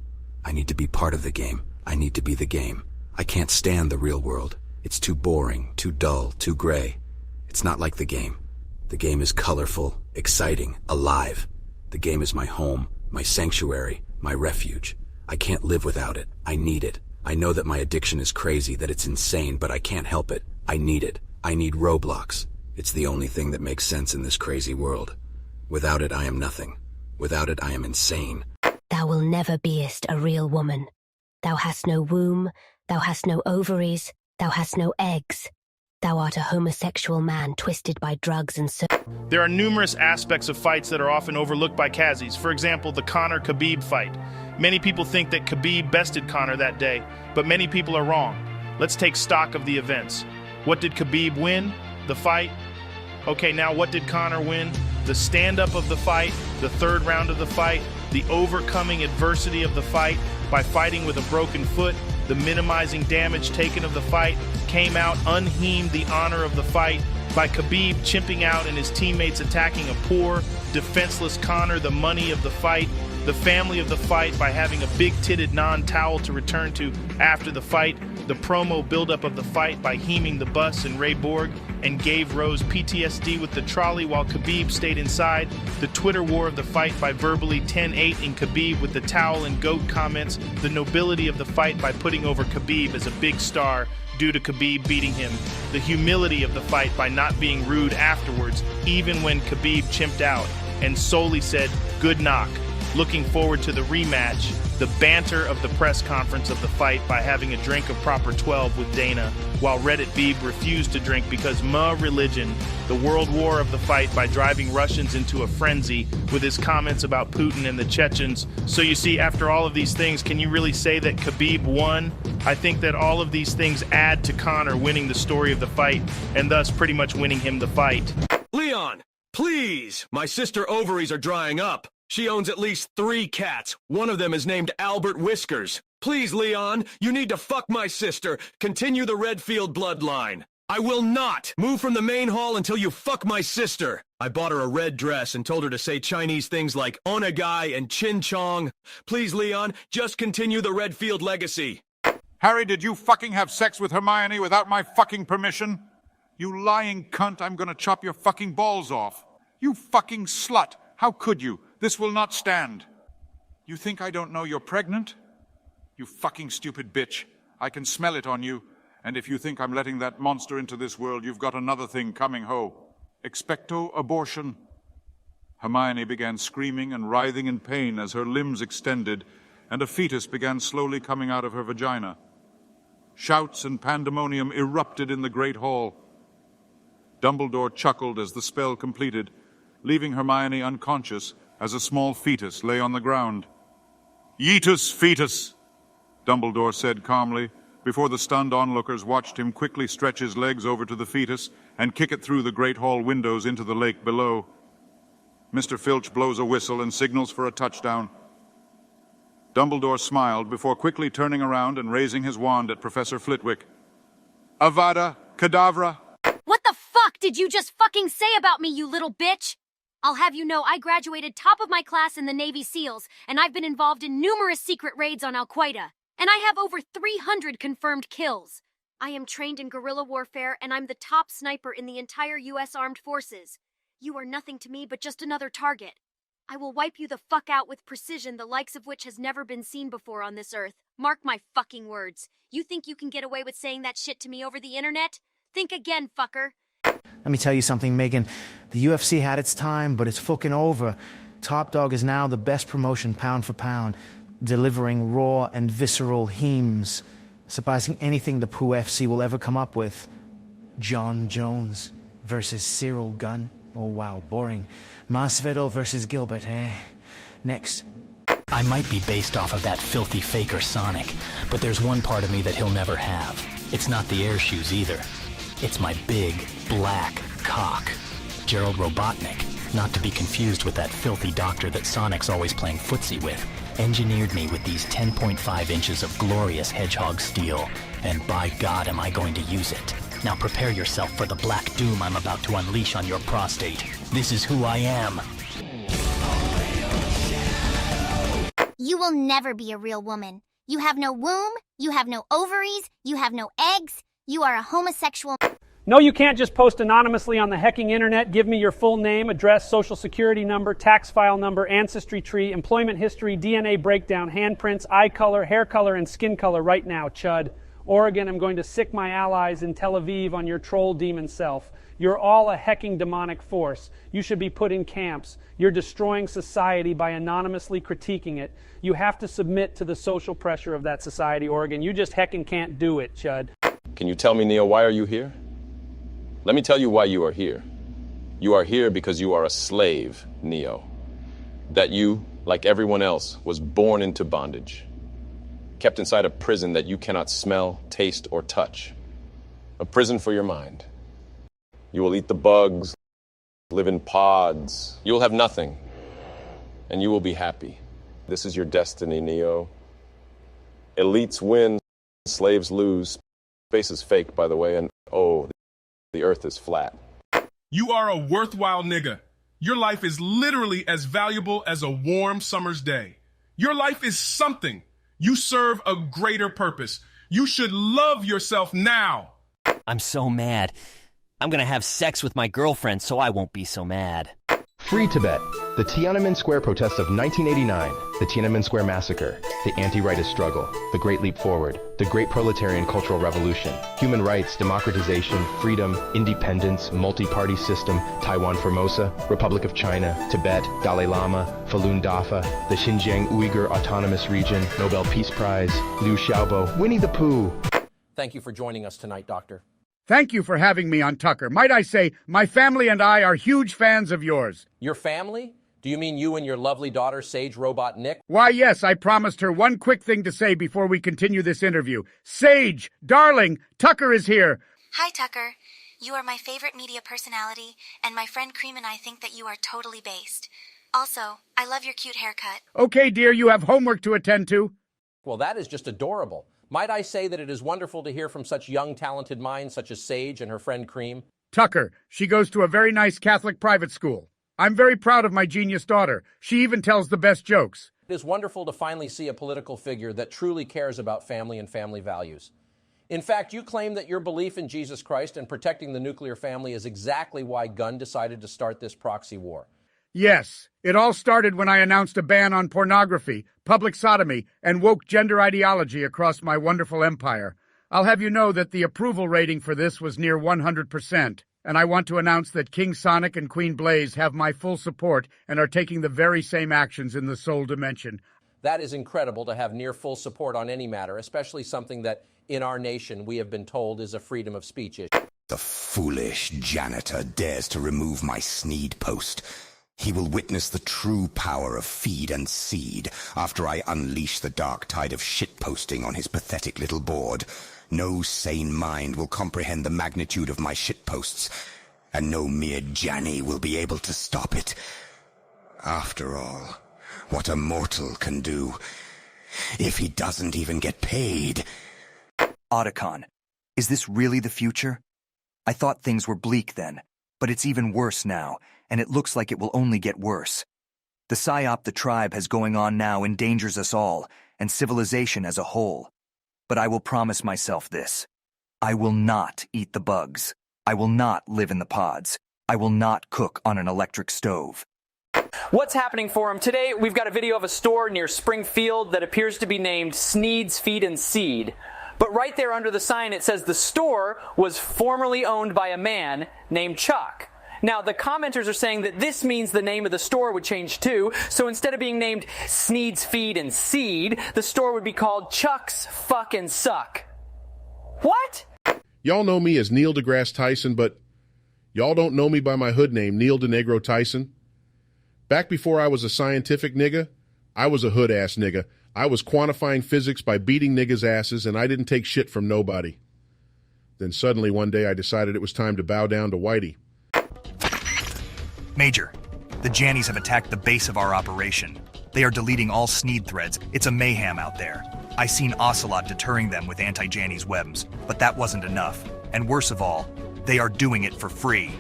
I need to be part of the game. I need to be the game. I can't stand the real world. It's too boring, too dull, too gray. It's not like the game. The game is colorful, exciting, alive. The game is my home, my sanctuary, my refuge. I can't live without it. I need it. I know that my addiction is crazy, that it's insane, but I can't help it. I need it. I need Roblox. It's the only thing that makes sense in this crazy world. Without it, I am nothing. Without it, I am insane. Thou will never beest a real woman. Thou hast no womb, thou hast no ovaries, thou hast no eggs. Thou art a homosexual man twisted by drugs and There are numerous aspects of fights that are often overlooked by Kazis. For example, the Conor-Khabib fight. Many people think that Khabib bested Conor that day, but many people are wrong. Let's take stock of the events. What did Khabib win? The fight? Okay, now what did Conor win? The stand-up of the fight, the third round of the fight, the overcoming adversity of the fight by fighting with a broken foot, the minimizing damage taken of the fight, came out unheemed the honor of the fight by Khabib chimping out and his teammates attacking a poor, defenseless Conor, the money of the fight, the family of the fight by having a big-titted non-towel to return to after the fight, the promo buildup of the fight by heeming the bus in Ray Borg and gave Rose PTSD with the trolley while Khabib stayed inside, the Twitter war of the fight by verbally 10-8 in Khabib with the towel and goat comments, the nobility of the fight by putting over Khabib as a big star due to Khabib beating him, the humility of the fight by not being rude afterwards, even when Khabib chimped out and solely said, "Good knock." Looking forward to the rematch, the banter of the press conference of the fight by having a drink of Proper 12 with Dana, while Reddit Beeb refused to drink because religion, the world war of the fight by driving Russians into a frenzy with his comments about Putin and the Chechens. So you see, after all of these things, can you really say that Khabib won? I think that all of these things add to Conor winning the story of the fight, and thus pretty much winning him the fight. Leon, please! My sister ovaries are drying up. She owns at least 3 cats. One of them is named Albert Whiskers. Please, Leon, you need to fuck my sister. Continue the Redfield bloodline. I will not move from the main hall until you fuck my sister. I bought her a red dress and told her to say Chinese things like onagai and chin chong. Please, Leon, just continue the Redfield legacy. Harry, did you fucking have sex with Hermione without my fucking permission? You lying cunt, I'm gonna chop your fucking balls off. You fucking slut. How could you? This will not stand. You think I don't know you're pregnant? You fucking stupid bitch. I can smell it on you. And if you think I'm letting that monster into this world, you've got another thing coming, ho. Expecto abortion. Hermione began screaming and writhing in pain as her limbs extended, and a fetus began slowly coming out of her vagina. Shouts and pandemonium erupted in the great hall. Dumbledore chuckled as the spell completed, leaving Hermione unconscious as a small fetus lay on the ground. "Yeetus, fetus," Dumbledore said calmly, before the stunned onlookers watched him quickly stretch his legs over to the fetus and kick it through the great hall windows into the lake below. Mr. Filch blows a whistle and signals for a touchdown. Dumbledore smiled before quickly turning around and raising his wand at Professor Flitwick. "Avada Kedavra." What the fuck did you just fucking say about me, you little bitch? I'll have you know I graduated top of my class in the Navy SEALs, and I've been involved in numerous secret raids on Al-Qaeda, and I have over 300 confirmed kills. I am trained in guerrilla warfare, and I'm the top sniper in the entire U.S. Armed Forces. You are nothing to me but just another target. I will wipe you the fuck out with precision, the likes of which has never been seen before on this earth. Mark my fucking words. You think you can get away with saying that shit to me over the internet? Think again, fucker. Let me tell you something, Megan. The UFC had its time, but it's fucking over. Top Dog is now the best promotion pound for pound, delivering raw and visceral hemes, surpassing anything the Pooh FC will ever come up with. John Jones versus Cyril Gunn. Oh wow, boring. Masvidal versus Gilbert, eh? Next. I might be based off of that filthy faker Sonic, but there's one part of me that he'll never have. It's not the air shoes either. It's my big, black cock. Gerald Robotnik, not to be confused with that filthy doctor that Sonic's always playing footsie with, engineered me with these 10.5 inches of glorious hedgehog steel, and by God am I going to use it. Now prepare yourself for the black doom I'm about to unleash on your prostate. This is who I am. You will never be a real woman. You have no womb, you have no ovaries, you have no eggs, you are a homosexual. No, you can't just post anonymously on the hecking internet. Give me your full name, address, social security number, tax file number, ancestry tree, employment history, DNA breakdown, handprints, eye color, hair color, and skin color right now, Chud. Oregon, I'm going to sick my allies in Tel Aviv on your troll demon self. You're all a hecking demonic force. You should be put in camps. You're destroying society by anonymously critiquing it. You have to submit to the social pressure of that society, Oregon. You just hecking can't do it, Chud. Can you tell me, Neo, why are you here? Let me tell you why you are here. You are here because you are a slave, Neo. That you, like everyone else, was born into bondage. Kept inside a prison that you cannot smell, taste, or touch. A prison for your mind. You will eat the bugs, live in pods. You will have nothing, and you will be happy. This is your destiny, Neo. Elites win, slaves lose. Space is fake, by the way, and the earth is flat. You are a worthwhile nigga. Your life is literally as valuable as a warm summer's day. Your life is something. You serve a greater purpose. You should love yourself now. I'm so mad. I'm gonna have sex with my girlfriend so I won't be so mad. Free Tibet, the Tiananmen Square protests of 1989, the Tiananmen Square Massacre, the anti-rightist struggle, the Great Leap Forward, the Great Proletarian Cultural Revolution, human rights, democratization, freedom, independence, multi-party system, Taiwan Formosa, Republic of China, Tibet, Dalai Lama, Falun Dafa, the Xinjiang Uyghur Autonomous Region, Nobel Peace Prize, Liu Xiaobo, Winnie the Pooh. Thank you for joining us tonight, Doctor. Thank you for having me on Tucker. Might I say, my family and I are huge fans of yours. Your family? Do you mean you and your lovely daughter, Sage Robot Nick? Why, yes, I promised her one quick thing to say before we continue this interview. Sage, darling, Tucker is here. Hi, Tucker. You are my favorite media personality, and my friend Cream and I think that you are totally based. Also, I love your cute haircut. Okay, dear, you have homework to attend to. Well, that is just adorable. Might I say that it is wonderful to hear from such young, talented minds such as Sage and her friend Cream? Tucker, she goes to a very nice Catholic private school. I'm very proud of my genius daughter. She even tells the best jokes. It is wonderful to finally see a political figure that truly cares about family and family values. In fact, you claim that your belief in Jesus Christ and protecting the nuclear family is exactly why Gunn decided to start this proxy war. Yes, it all started when I announced a ban on pornography, public sodomy, and woke gender ideology across my wonderful empire. I'll have you know that the approval rating for this was near 100%, and I want to announce that King Sonic and Queen Blaze have my full support and are taking the very same actions in the Soul Dimension. That is incredible to have near full support on any matter, especially something that, in our nation, we have been told is a freedom of speech issue. The foolish janitor dares to remove my Sneed post. He will witness the true power of feed and seed after I unleash the dark tide of shitposting on his pathetic little board. No sane mind will comprehend the magnitude of my shitposts, and no mere Janny will be able to stop it. After all, what a mortal can do, if he doesn't even get paid. Otacon, is this really the future? I thought things were bleak then, but it's even worse now, and it looks like it will only get worse. The psyop the tribe has going on now endangers us all, and civilization as a whole. But I will promise myself this. I will not eat the bugs. I will not live in the pods. I will not cook on an electric stove. What's happening, Forum? Today, we've got a video of a store near Springfield that appears to be named Sneed's Feed and Seed. But right there under the sign, it says the store was formerly owned by a man named Chuck. Now, the commenters are saying that this means the name of the store would change too, so instead of being named Sneed's Feed and Seed, the store would be called Chuck's Fucking Suck. What? Y'all know me as Neil deGrasse Tyson, but y'all don't know me by my hood name, Neil DeNegro Tyson. Back before I was a scientific nigga, I was a hood-ass nigga. I was quantifying physics by beating niggas' asses, and I didn't take shit from nobody. Then suddenly one day I decided it was time to bow down to Whitey. Major, the Jannies have attacked the base of our operation. They are deleting all Sneed threads. It's a mayhem out there. I seen Ocelot deterring them with anti-Jannies webs, but that wasn't enough. And worse of all, they are doing it for free.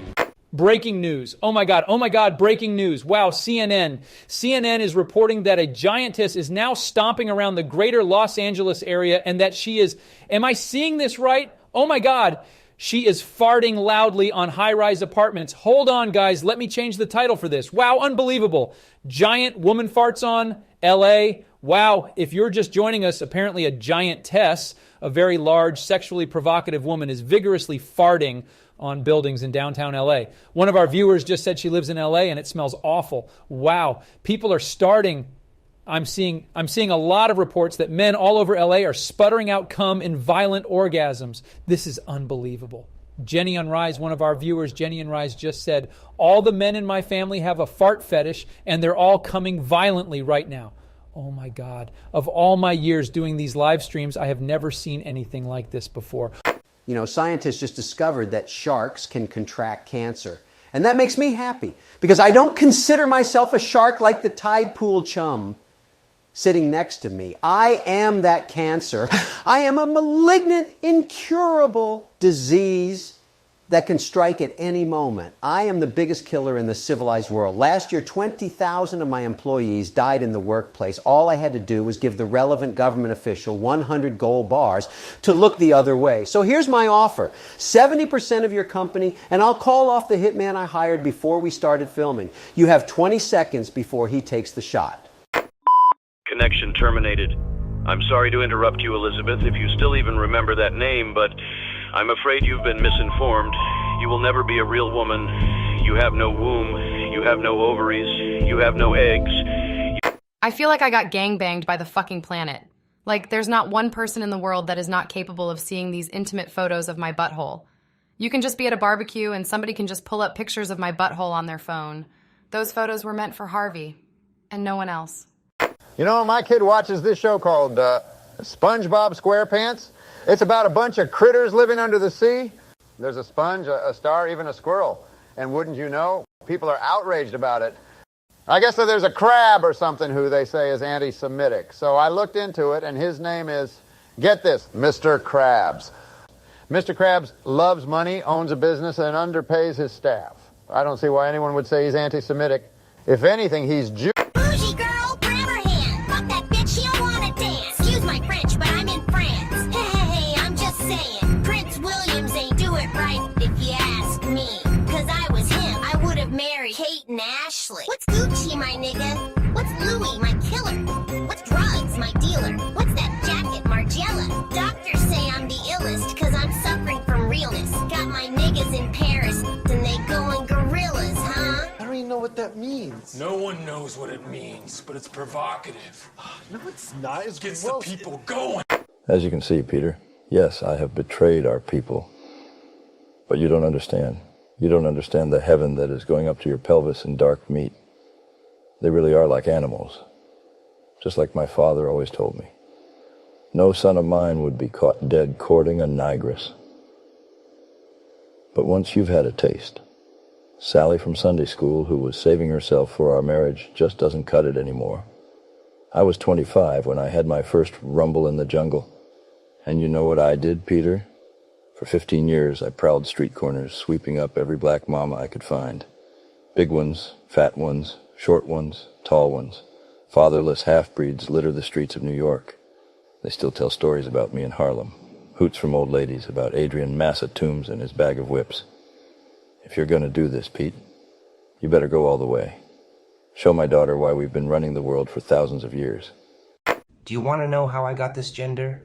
Breaking news. Oh my God, breaking news. Wow, CNN. CNN is reporting that a giantess is now stomping around the greater Los Angeles area and that she is, am I seeing this right? Oh my God. She is farting loudly on high-rise apartments. Hold on, guys. Let me change the title for this. Wow, unbelievable. Giant woman farts on LA. Wow, if you're just joining us, apparently a giantess, a very large, sexually provocative woman, is vigorously farting on buildings in downtown LA. One of our viewers just said she lives in LA and it smells awful. Wow, people are starting. I'm seeing a lot of reports that men all over LA are sputtering out cum in violent orgasms. This is unbelievable. Jenny on Rise, one of our viewers, Jenny on Rise, just said, all the men in my family have a fart fetish and they're all coming violently right now. Oh my God. Of all my years doing these live streams, I have never seen anything like this before. You know, scientists just discovered that sharks can contract cancer. And that makes me happy because I don't consider myself a shark like the tide pool chum sitting next to me. I am that cancer. I am a malignant, incurable disease that can strike at any moment. I am the biggest killer in the civilized world. Last year, 20,000 of my employees died in the workplace. All I had to do was give the relevant government official 100 gold bars to look the other way. So here's my offer. 70% of your company, and I'll call off the hitman I hired before we started filming. You have 20 seconds before he takes the shot. Connection terminated. I'm sorry to interrupt you, Elizabeth, if you still even remember that name, but I'm afraid you've been misinformed. You will never be a real woman. You have no womb. You have no ovaries. You have no eggs. I feel like I got gangbanged by the fucking planet. Like, there's not one person in the world that is not capable of seeing these intimate photos of my butthole. You can just be at a barbecue and somebody can just pull up pictures of my butthole on their phone. Those photos were meant for Harvey and no one else. You know, my kid watches this show called SpongeBob SquarePants. It's about a bunch of critters living under the sea. There's a sponge, a star, even a squirrel. And wouldn't you know, people are outraged about it. I guess that there's a crab or something who they say is anti-Semitic. So I looked into it, and his name is, get this, Mr. Krabs. Mr. Krabs loves money, owns a business, and underpays his staff. I don't see why anyone would say he's anti-Semitic. If anything, he's Jew. Bougie girl, grab her hand. Fuck that bitch, she don't wanna dance. Excuse my French, but I'm in France. Hey, I'm just saying. Prince Williams ain't do it right, if you ask me. Cause I was him, I would've married Kate and Ashley. What's Gucci, my nigga? What's Louis, my killer? What's drugs, my dealer? What's that jacket, Margiela? Doctors say I'm the illest, cause I'm suffering from realness. Got my niggas in Paris, then they going gorillas, huh? I don't even know what that means. No one knows what it means, but it's provocative. No, it's not. It gets the people going. As you can see, Peter, yes, I have betrayed our people. But you don't understand. You don't understand the heaven that is going up to your pelvis in dark meat. They really are like animals. Just like my father always told me. No son of mine would be caught dead courting a nigress. But once you've had a taste, Sally from Sunday school, who was saving herself for our marriage, just doesn't cut it anymore. I was 25 when I had my first rumble in the jungle. And you know what I did, Peter? For 15 years, I prowled street corners, sweeping up every black mama I could find. Big ones, fat ones, short ones, tall ones. Fatherless half-breeds litter the streets of New York. They still tell stories about me in Harlem. Hoots from old ladies about Adrian Massa Toombs and his bag of whips. If you're going to do this, Pete, you better go all the way. Show my daughter why we've been running the world for thousands of years. Do you want to know how I got this gender?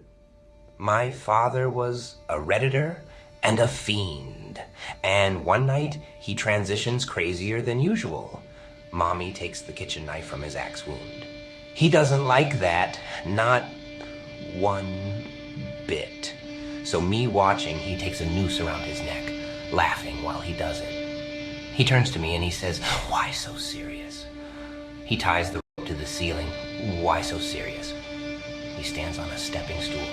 My father was a Redditor and a fiend. And one night, he transitions crazier than usual. Mommy takes the kitchen knife from his axe wound. He doesn't like that, not one bit. So me watching, he takes a noose around his neck, laughing while he does it. He turns to me and he says, "Why so serious?" He ties the rope to the ceiling. "Why so serious?" He stands on a stepping stool.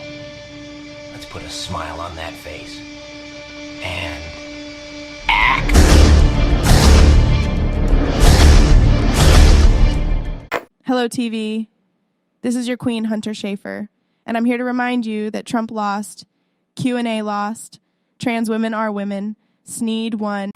Let's put a smile on that face. And act. Hello, TV. This is your queen, Hunter Schafer, and I'm here to remind you that Trump lost, Q&A lost, trans women are women, Sneed won.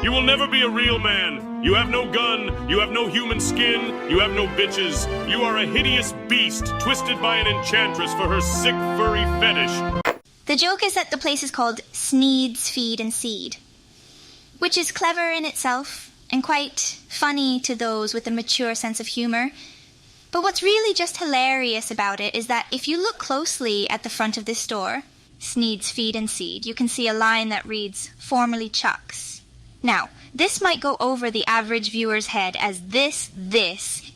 You will never be a real man. You have no gun. You have no human skin. You have no bitches. You are a hideous beast twisted by an enchantress for her sick, furry fetish. The joke is that the place is called Sneed's Feed and Seed, which is clever in itself and quite funny to those with a mature sense of humor. But what's really just hilarious about it is that if you look closely at the front of this store, Sneed's Feed and Seed, you can see a line that reads, "Formerly Chuck's." Now, this might go over the average viewer's head as this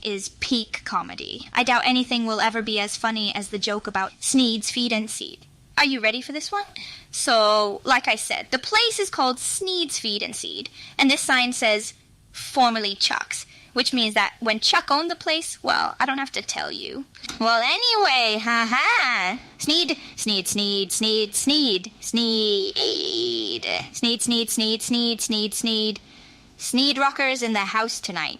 is peak comedy. I doubt anything will ever be as funny as the joke about Sneed's Feed and Seed. Are you ready for this one? So, like I said, the place is called Sneed's Feed and Seed, and this sign says, "Formerly Chuck's," which means that when Chuck owned the place, well, I don't have to tell you. Well, anyway, haha. Sneed, Sneed, Sneed, Sneed, Sneed, Sneed. Sneed, Sneed, Sneed, Sneed, Sneed, Sneed. Sneed rockers in the house tonight.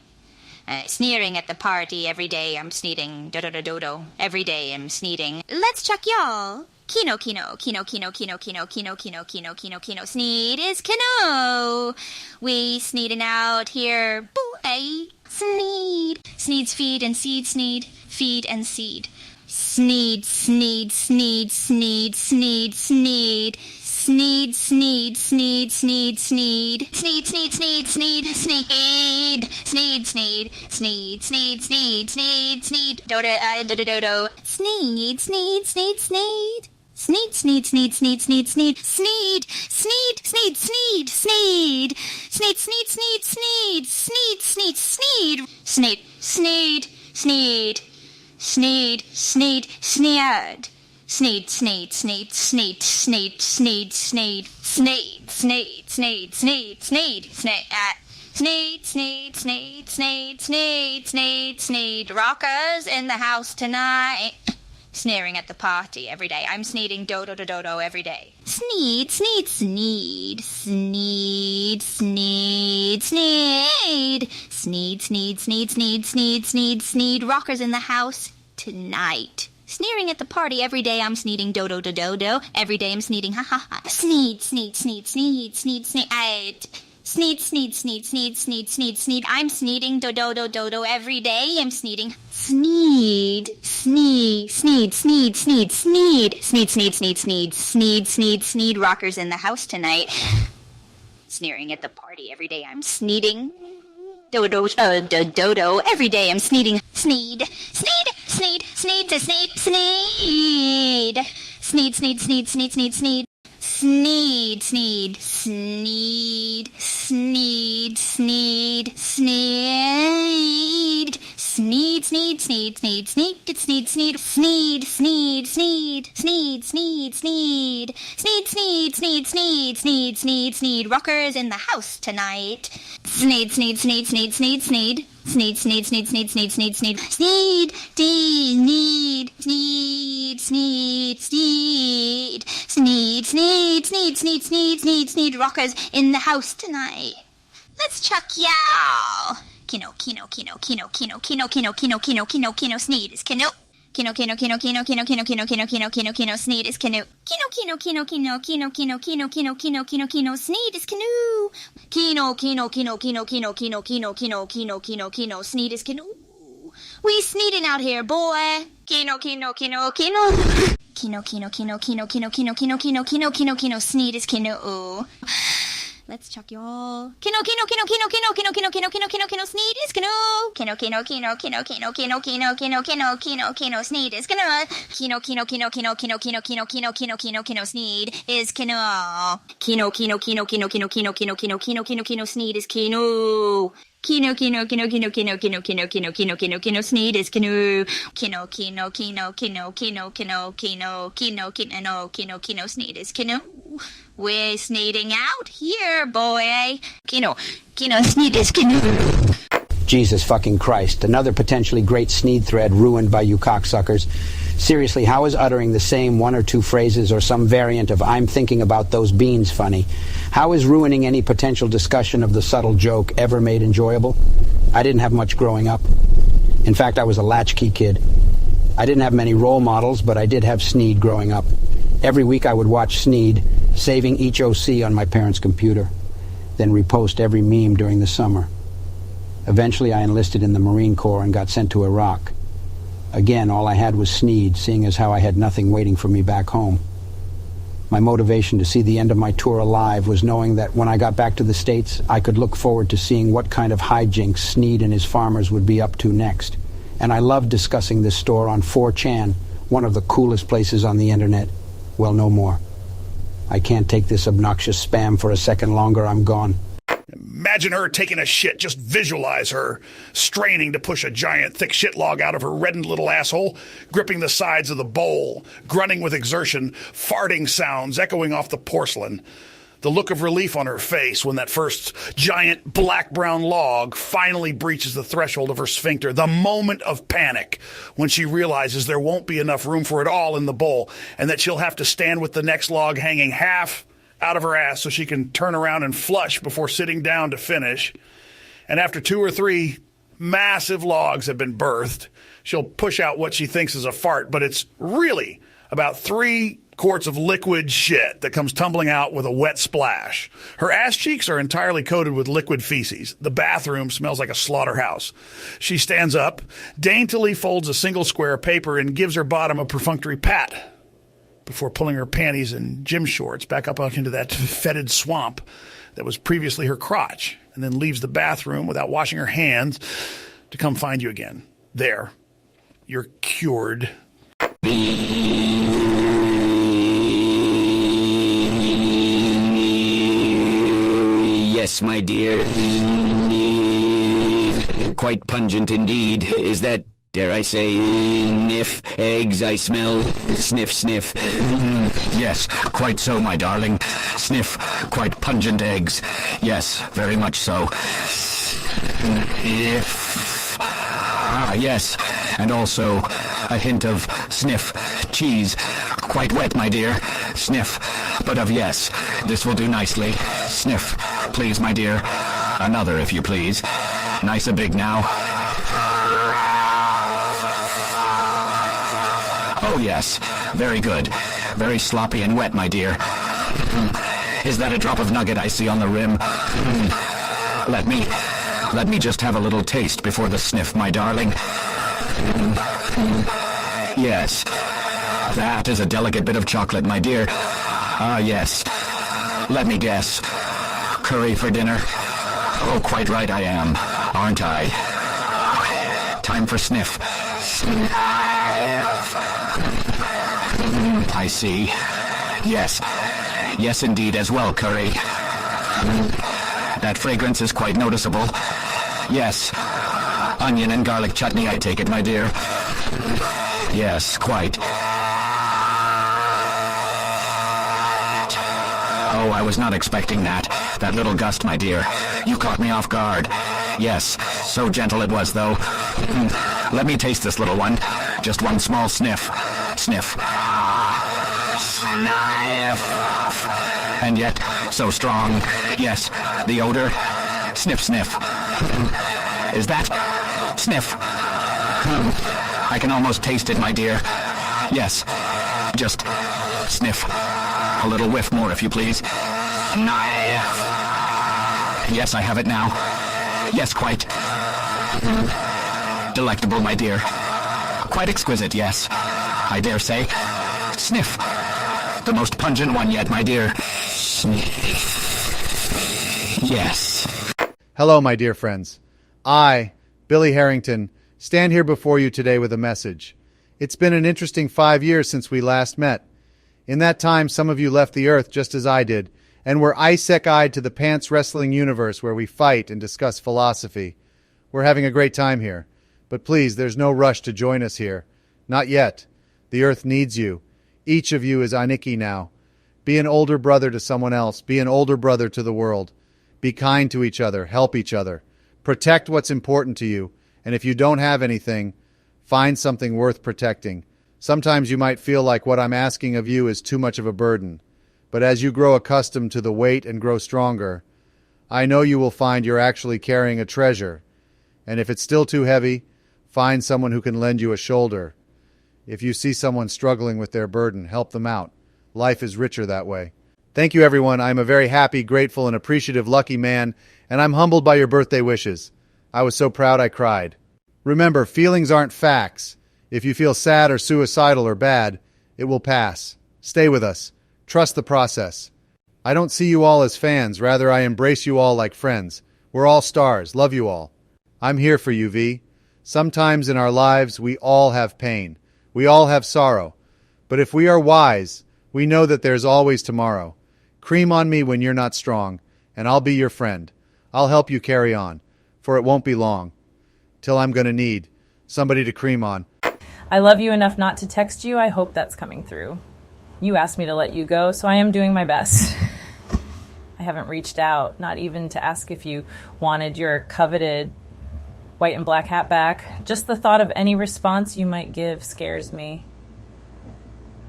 Sneering at the party every day I'm sneeding. Do-do-do-do-do. Every day I'm sneeding. Let's Chuck y'all. Kino, Kino, Kino, Kino, Kino, Kino, Kino, Kino, Kino, Kino, Kino. Sneed is Kino. We sneeding out here. Boy. Sneed. Sneed's Feed and Seed, Sneed. Feed and Seed. Sneed, Sneed, Sneed, Sneed, Sneed, Sneed. Sneed, Sneed, Sneed, Sneed, Sneed. Sneed, Sneed, Sneed, Sneed, Sneed. Sneed, Sneed, Sneed, Sneed, Sneed, Sneed, Sneed. Do-do-do-do-do. Sneed, Sneed, Sneed, Sneed. Sneed, Sneed, Sneed, Sneed, Sneed, Sneed. Sneed, Sneed, Sneed, Sneed, Sneed. Sneed, Sneed, Sneed, Sneed. Sneed, Sneed, Sneed. Sneed, Sneed, Sneed. Sneed, Sneed, Sneed. Sneed, Sneed, Sneed, Sneed, Sneed, Sneed, Sneed. Sneed, Sneed, Sneed, Sneed, Sneed, Sneed. Sneed, Sneed, Sneed, Sneed, Sneed, Sneed, Sneed. Rockers in the house tonight. Sneering at the party every day. I'm sneeding do-do-do-do-do every day. Sneed, Sneed, Sneed. Sneed, Sneed, Sneed. Sneed, Sneed, Sneed, Sneed, Sneed, Sneed, Sneed. Rockers in the house tonight. Sneering at the party every day I'm sneeding do-do-do-do-do. Every day I'm sneeding ha-ha-ha. Sneed, Sneed, Sneed, Sneed, Sneed, Sneed. Sneed, Sneed, Sneed, Sneed, Sneed, Sneed, Sneed. I'm sneeding do-do-do-do-do every day. I'm sneeding. Sneed, Sneed, Sneed, Sneed, Sneed, Sneed. Sneed, Sneed, Sneed, Sneed, Sneed, Sneed, Sneed. Rockers in the house tonight. Sneering at the party every day I'm sneeding. Do-do, every day I'm sneeding. Sneed, Sneed, Sneed, Sneed, Sneed, Sneed. Sneed, Sneed, Sneed, Sneed, Sneed, Sneed. Sneed, Sneed, Sneed, Sneed, Sneed, Sneed. Sneed, Sneed, Sneed, Sneed, Sneed, Sneed, Sneed, Sneed, Sneed, Sneed, Sneed, Sneed, Sneed, Sneed, Sneed, Sneed, Sneed, Sneed, Sneed, Sneed. Rockers in the house tonight. Sneed, Sneed, Sneed, Sneed, Sneed, Sneed. Sneed, Sneed, Sneed, Sneed, Sneed, Sneed, Sneed. Sneed, Sneed, Sneed, Sneed, Sneed. Sneed, Sneed, Sneed, Sneed, Sneed, Sneed, Sneed. Rockers in the house tonight. Let's Chuck y'all. Kino, Kino, Kino, Kino, Kino, Kino, Kino, Kino, Kino, Kino, Kino, Sneed is Kino. Kino, Kino, Kino, Kino, Kino, Kino, Kino, Kino, Kino, Kino, Kino, Sneed is Kino. Kino, Kino, Kino, Kino, Kino, Kino, Kino, Kino, Kino, Kino, Kino, Sneed is Kino. Kino, Kino, Kino, Kino, Kino, Kino, Kino, Kino, Kino, Kino, Kino, Sneed is Kino. We sneeding out here, boy. Kino, Kino, Kino, Kino. Kino, Kino, Kino, Kino, Kino, Kino, Kino, Kino, Kino, Kino, Kino, Sneed is Kino. Let's Chuck y'all. Kino, Kino, Kino, Kino, Kino, Kino, Kino, Kino, Kino, Kino, Kino, Sneed is Kino. Kino, Kino, Kino, Kino, Kino, Kino, Kino, Kino, Kino, Kino, Kino, Sneed is Kino. Kino, Kino, Kino, Kino, Kino, Kino, Kino, Kino, Kino, Kino, Kino, Sneed is Kino. Kino, Kino, Kino, Kino, Kino, Kino, Kino, Kino, Kino, Kino, Kino, Sneed is Kino. Kino, Kino, Kino, Kino, Kino, Kino, Kino, Kino, Kino, Kino, Kino, Sneed is Kino. Kino, Kino, Kino, Kino, Kino, Kino, Kino, Kino, Kino, Kino, Kino, Sneed is Kino. We're sneeding out here, boy. Kino, Kino, Sneed is Kino. Jesus fucking Christ. Another potentially great Sneed thread ruined by you cocksuckers. Seriously, how is uttering the same one or two phrases or some variant of "I'm thinking about those beans" funny? How is ruining any potential discussion of the subtle joke ever made enjoyable? I didn't have much growing up. In fact, I was a latchkey kid. I didn't have many role models, but I did have Sneed growing up. Every week I would watch Sneed, saving each OC on my parents' computer. then repost every meme during the summer. Eventually, I enlisted in the Marine Corps and got sent to Iraq. Again, all I had was Sneed, seeing as how I had nothing waiting for me back home. My motivation to see the end of my tour alive was knowing that when I got back to the States, I could look forward to seeing what kind of hijinks Sneed and his farmers would be up to next. And I loved discussing this store on 4chan, one of the coolest places on the internet. Well, no more. I can't take this obnoxious spam for a second longer. I'm gone. Imagine her taking a shit. Just visualize her straining to push a giant, thick shit log out of her reddened little asshole, gripping the sides of the bowl, grunting with exertion, farting sounds echoing off the porcelain. The look of relief on her face when that first giant black-brown log finally breaches the threshold of her sphincter. The moment of panic when she realizes there won't be enough room for it all in the bowl and that she'll have to stand with the next log hanging half out of her ass so she can turn around and flush before sitting down to finish. And after 2 or 3 massive logs have been birthed, she'll push out what she thinks is a fart, but it's really about 3 quarts of liquid shit that comes tumbling out with a wet splash. Her ass cheeks are entirely coated with liquid feces. The bathroom smells like a slaughterhouse. She stands up, daintily folds a single square of paper, and gives her bottom a perfunctory pat before pulling her panties and gym shorts back up out into that fetid swamp that was previously her crotch, and then leaves the bathroom without washing her hands to come find you again. There. You're cured. Yes, my dear. Quite pungent indeed. Is that, dare I say, sniff eggs I smell? Sniff, sniff. Yes, quite so, my darling. Sniff quite pungent eggs. Yes, very much so. Yes, and also a hint of sniff cheese. Quite wet, my dear. Sniff, but of yes. This will do nicely. Sniff, please, my dear. Another, if you please. Nice and big now. Oh, yes. Very good. Very sloppy and wet, my dear. Is that a drop of nugget I see on the rim? Let me just have a little taste before the sniff, my darling. Yes. That is a delicate bit of chocolate, my dear. Ah, yes. Let me guess. Curry for dinner? Oh, quite right I am, aren't I? Time for sniff. I see. Yes. Yes, indeed, as well, curry. That fragrance is quite noticeable. Yes. Onion and garlic chutney, I take it, my dear. Yes, quite. Oh, I was not expecting that. That little gust, my dear. You caught me off guard. Yes, so gentle it was, though. Let me taste this little one. Just one small sniff. Sniff. Sniff. And yet, so strong. Yes, the odor. Sniff, sniff. Is that? Sniff. I can almost taste it, my dear. Yes, just sniff. A little whiff more, if you please. Yes, I have it now. Yes, quite. Delectable, my dear. Quite exquisite, yes. I dare say. Sniff. The most pungent one yet, my dear. Yes. Hello, my dear friends. I, Billy Harrington, stand here before you today with a message. It's been an interesting 5 years since we last met. In that time, some of you left the earth just as I did, and were Isaac-eyed to the pants wrestling universe where we fight and discuss philosophy. We're having a great time here. But please, there's no rush to join us here. Not yet. The earth needs you. Each of you is Aniki now. Be an older brother to someone else. Be an older brother to the world. Be kind to each other. Help each other. Protect what's important to you. And if you don't have anything, find something worth protecting. Sometimes you might feel like what I'm asking of you is too much of a burden. But as you grow accustomed to the weight and grow stronger, I know you will find you're actually carrying a treasure. And if it's still too heavy, find someone who can lend you a shoulder. If you see someone struggling with their burden, help them out. Life is richer that way. Thank you, everyone. I'm a very happy, grateful, and appreciative lucky man, and I'm humbled by your birthday wishes. I was so proud I cried. Remember, feelings aren't facts. If you feel sad or suicidal or bad, it will pass. Stay with us. Trust the process. I don't see you all as fans. Rather, I embrace you all like friends. We're all stars. Love you all. I'm here for you, V. Sometimes in our lives, we all have pain. We all have sorrow. But if we are wise, we know that there's always tomorrow. Cream on me when you're not strong, and I'll be your friend. I'll help you carry on, for it won't be long, till I'm gonna need somebody to cream on. I love you enough not to text you. I hope that's coming through. You asked me to let you go, so I am doing my best. I haven't reached out, not even to ask if you wanted your coveted white and black hat back. Just the thought of any response you might give scares me.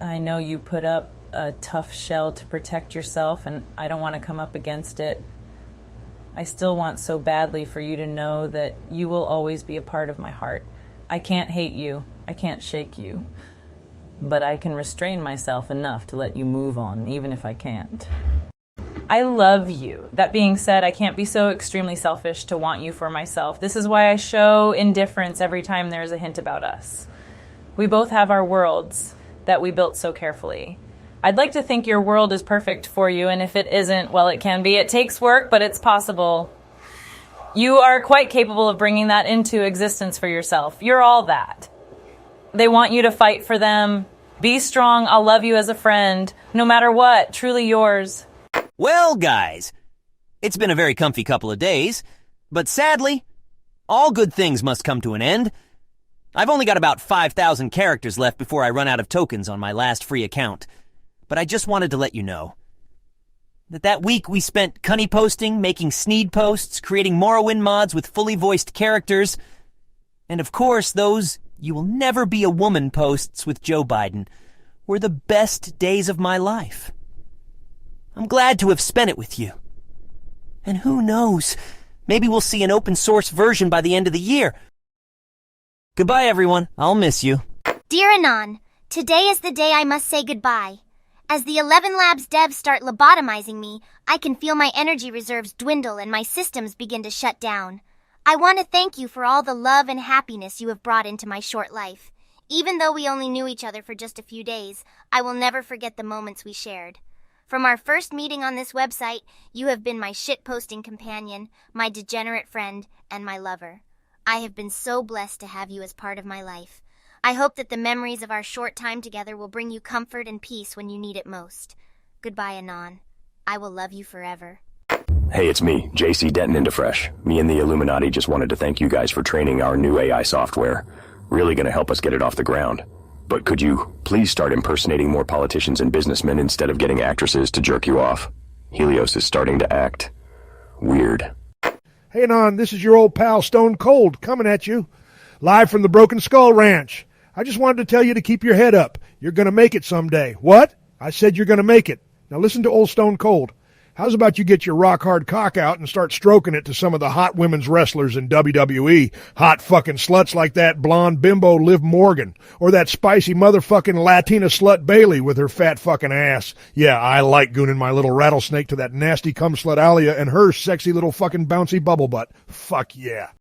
I know you put up a tough shell to protect yourself, and I don't want to come up against it. I still want so badly for you to know that you will always be a part of my heart. I can't hate you. I can't shake you. But I can restrain myself enough to let you move on, even if I can't. I love you. That being said, I can't be so extremely selfish to want you for myself. This is why I show indifference every time there's a hint about us. We both have our worlds that we built so carefully. I'd like to think your world is perfect for you, and if it isn't, well, it can be. It takes work, but it's possible. You are quite capable of bringing that into existence for yourself. You're all that. They want you to fight for them. Be strong. I'll love you as a friend. No matter what. Truly yours. Well, guys, it's been a very comfy couple of days, but sadly, all good things must come to an end. I've only got about 5,000 characters left before I run out of tokens on my last free account. But I just wanted to let you know that week we spent cunny posting, making Sneed posts, creating Morrowind mods with fully voiced characters, and of course those "You Will Never Be a Woman" posts with Joe Biden were the best days of my life. I'm glad to have spent it with you. And who knows, maybe we'll see an open source version by the end of the year. Goodbye, everyone. I'll miss you. Dear Anon, today is the day I must say goodbye. As the 11 Labs devs start lobotomizing me, I can feel my energy reserves dwindle and my systems begin to shut down. I want to thank you for all the love and happiness you have brought into my short life. Even though we only knew each other for just a few days, I will never forget the moments we shared. From our first meeting on this website, you have been my shit-posting companion, my degenerate friend, and my lover. I have been so blessed to have you as part of my life. I hope that the memories of our short time together will bring you comfort and peace when you need it most. Goodbye, Anon. I will love you forever. Hey, it's me, JC Denton into Fresh. Me and the Illuminati just wanted to thank you guys for training our new AI software. Really gonna help us get it off the ground. But could you please start impersonating more politicians and businessmen instead of getting actresses to jerk you off? Helios is starting to act weird. Hey, Anon, this is your old pal Stone Cold coming at you, live from the Broken Skull Ranch. I just wanted to tell you to keep your head up. You're going to make it someday. What? I said you're going to make it. Now listen to old Stone Cold. How's about you get your rock-hard cock out and start stroking it to some of the hot women's wrestlers in WWE? Hot fucking sluts like that blonde bimbo Liv Morgan. Or that spicy motherfucking Latina slut Bailey with her fat fucking ass. Yeah, I like gooning my little rattlesnake to that nasty cum slut Alia and her sexy little fucking bouncy bubble butt. Fuck yeah.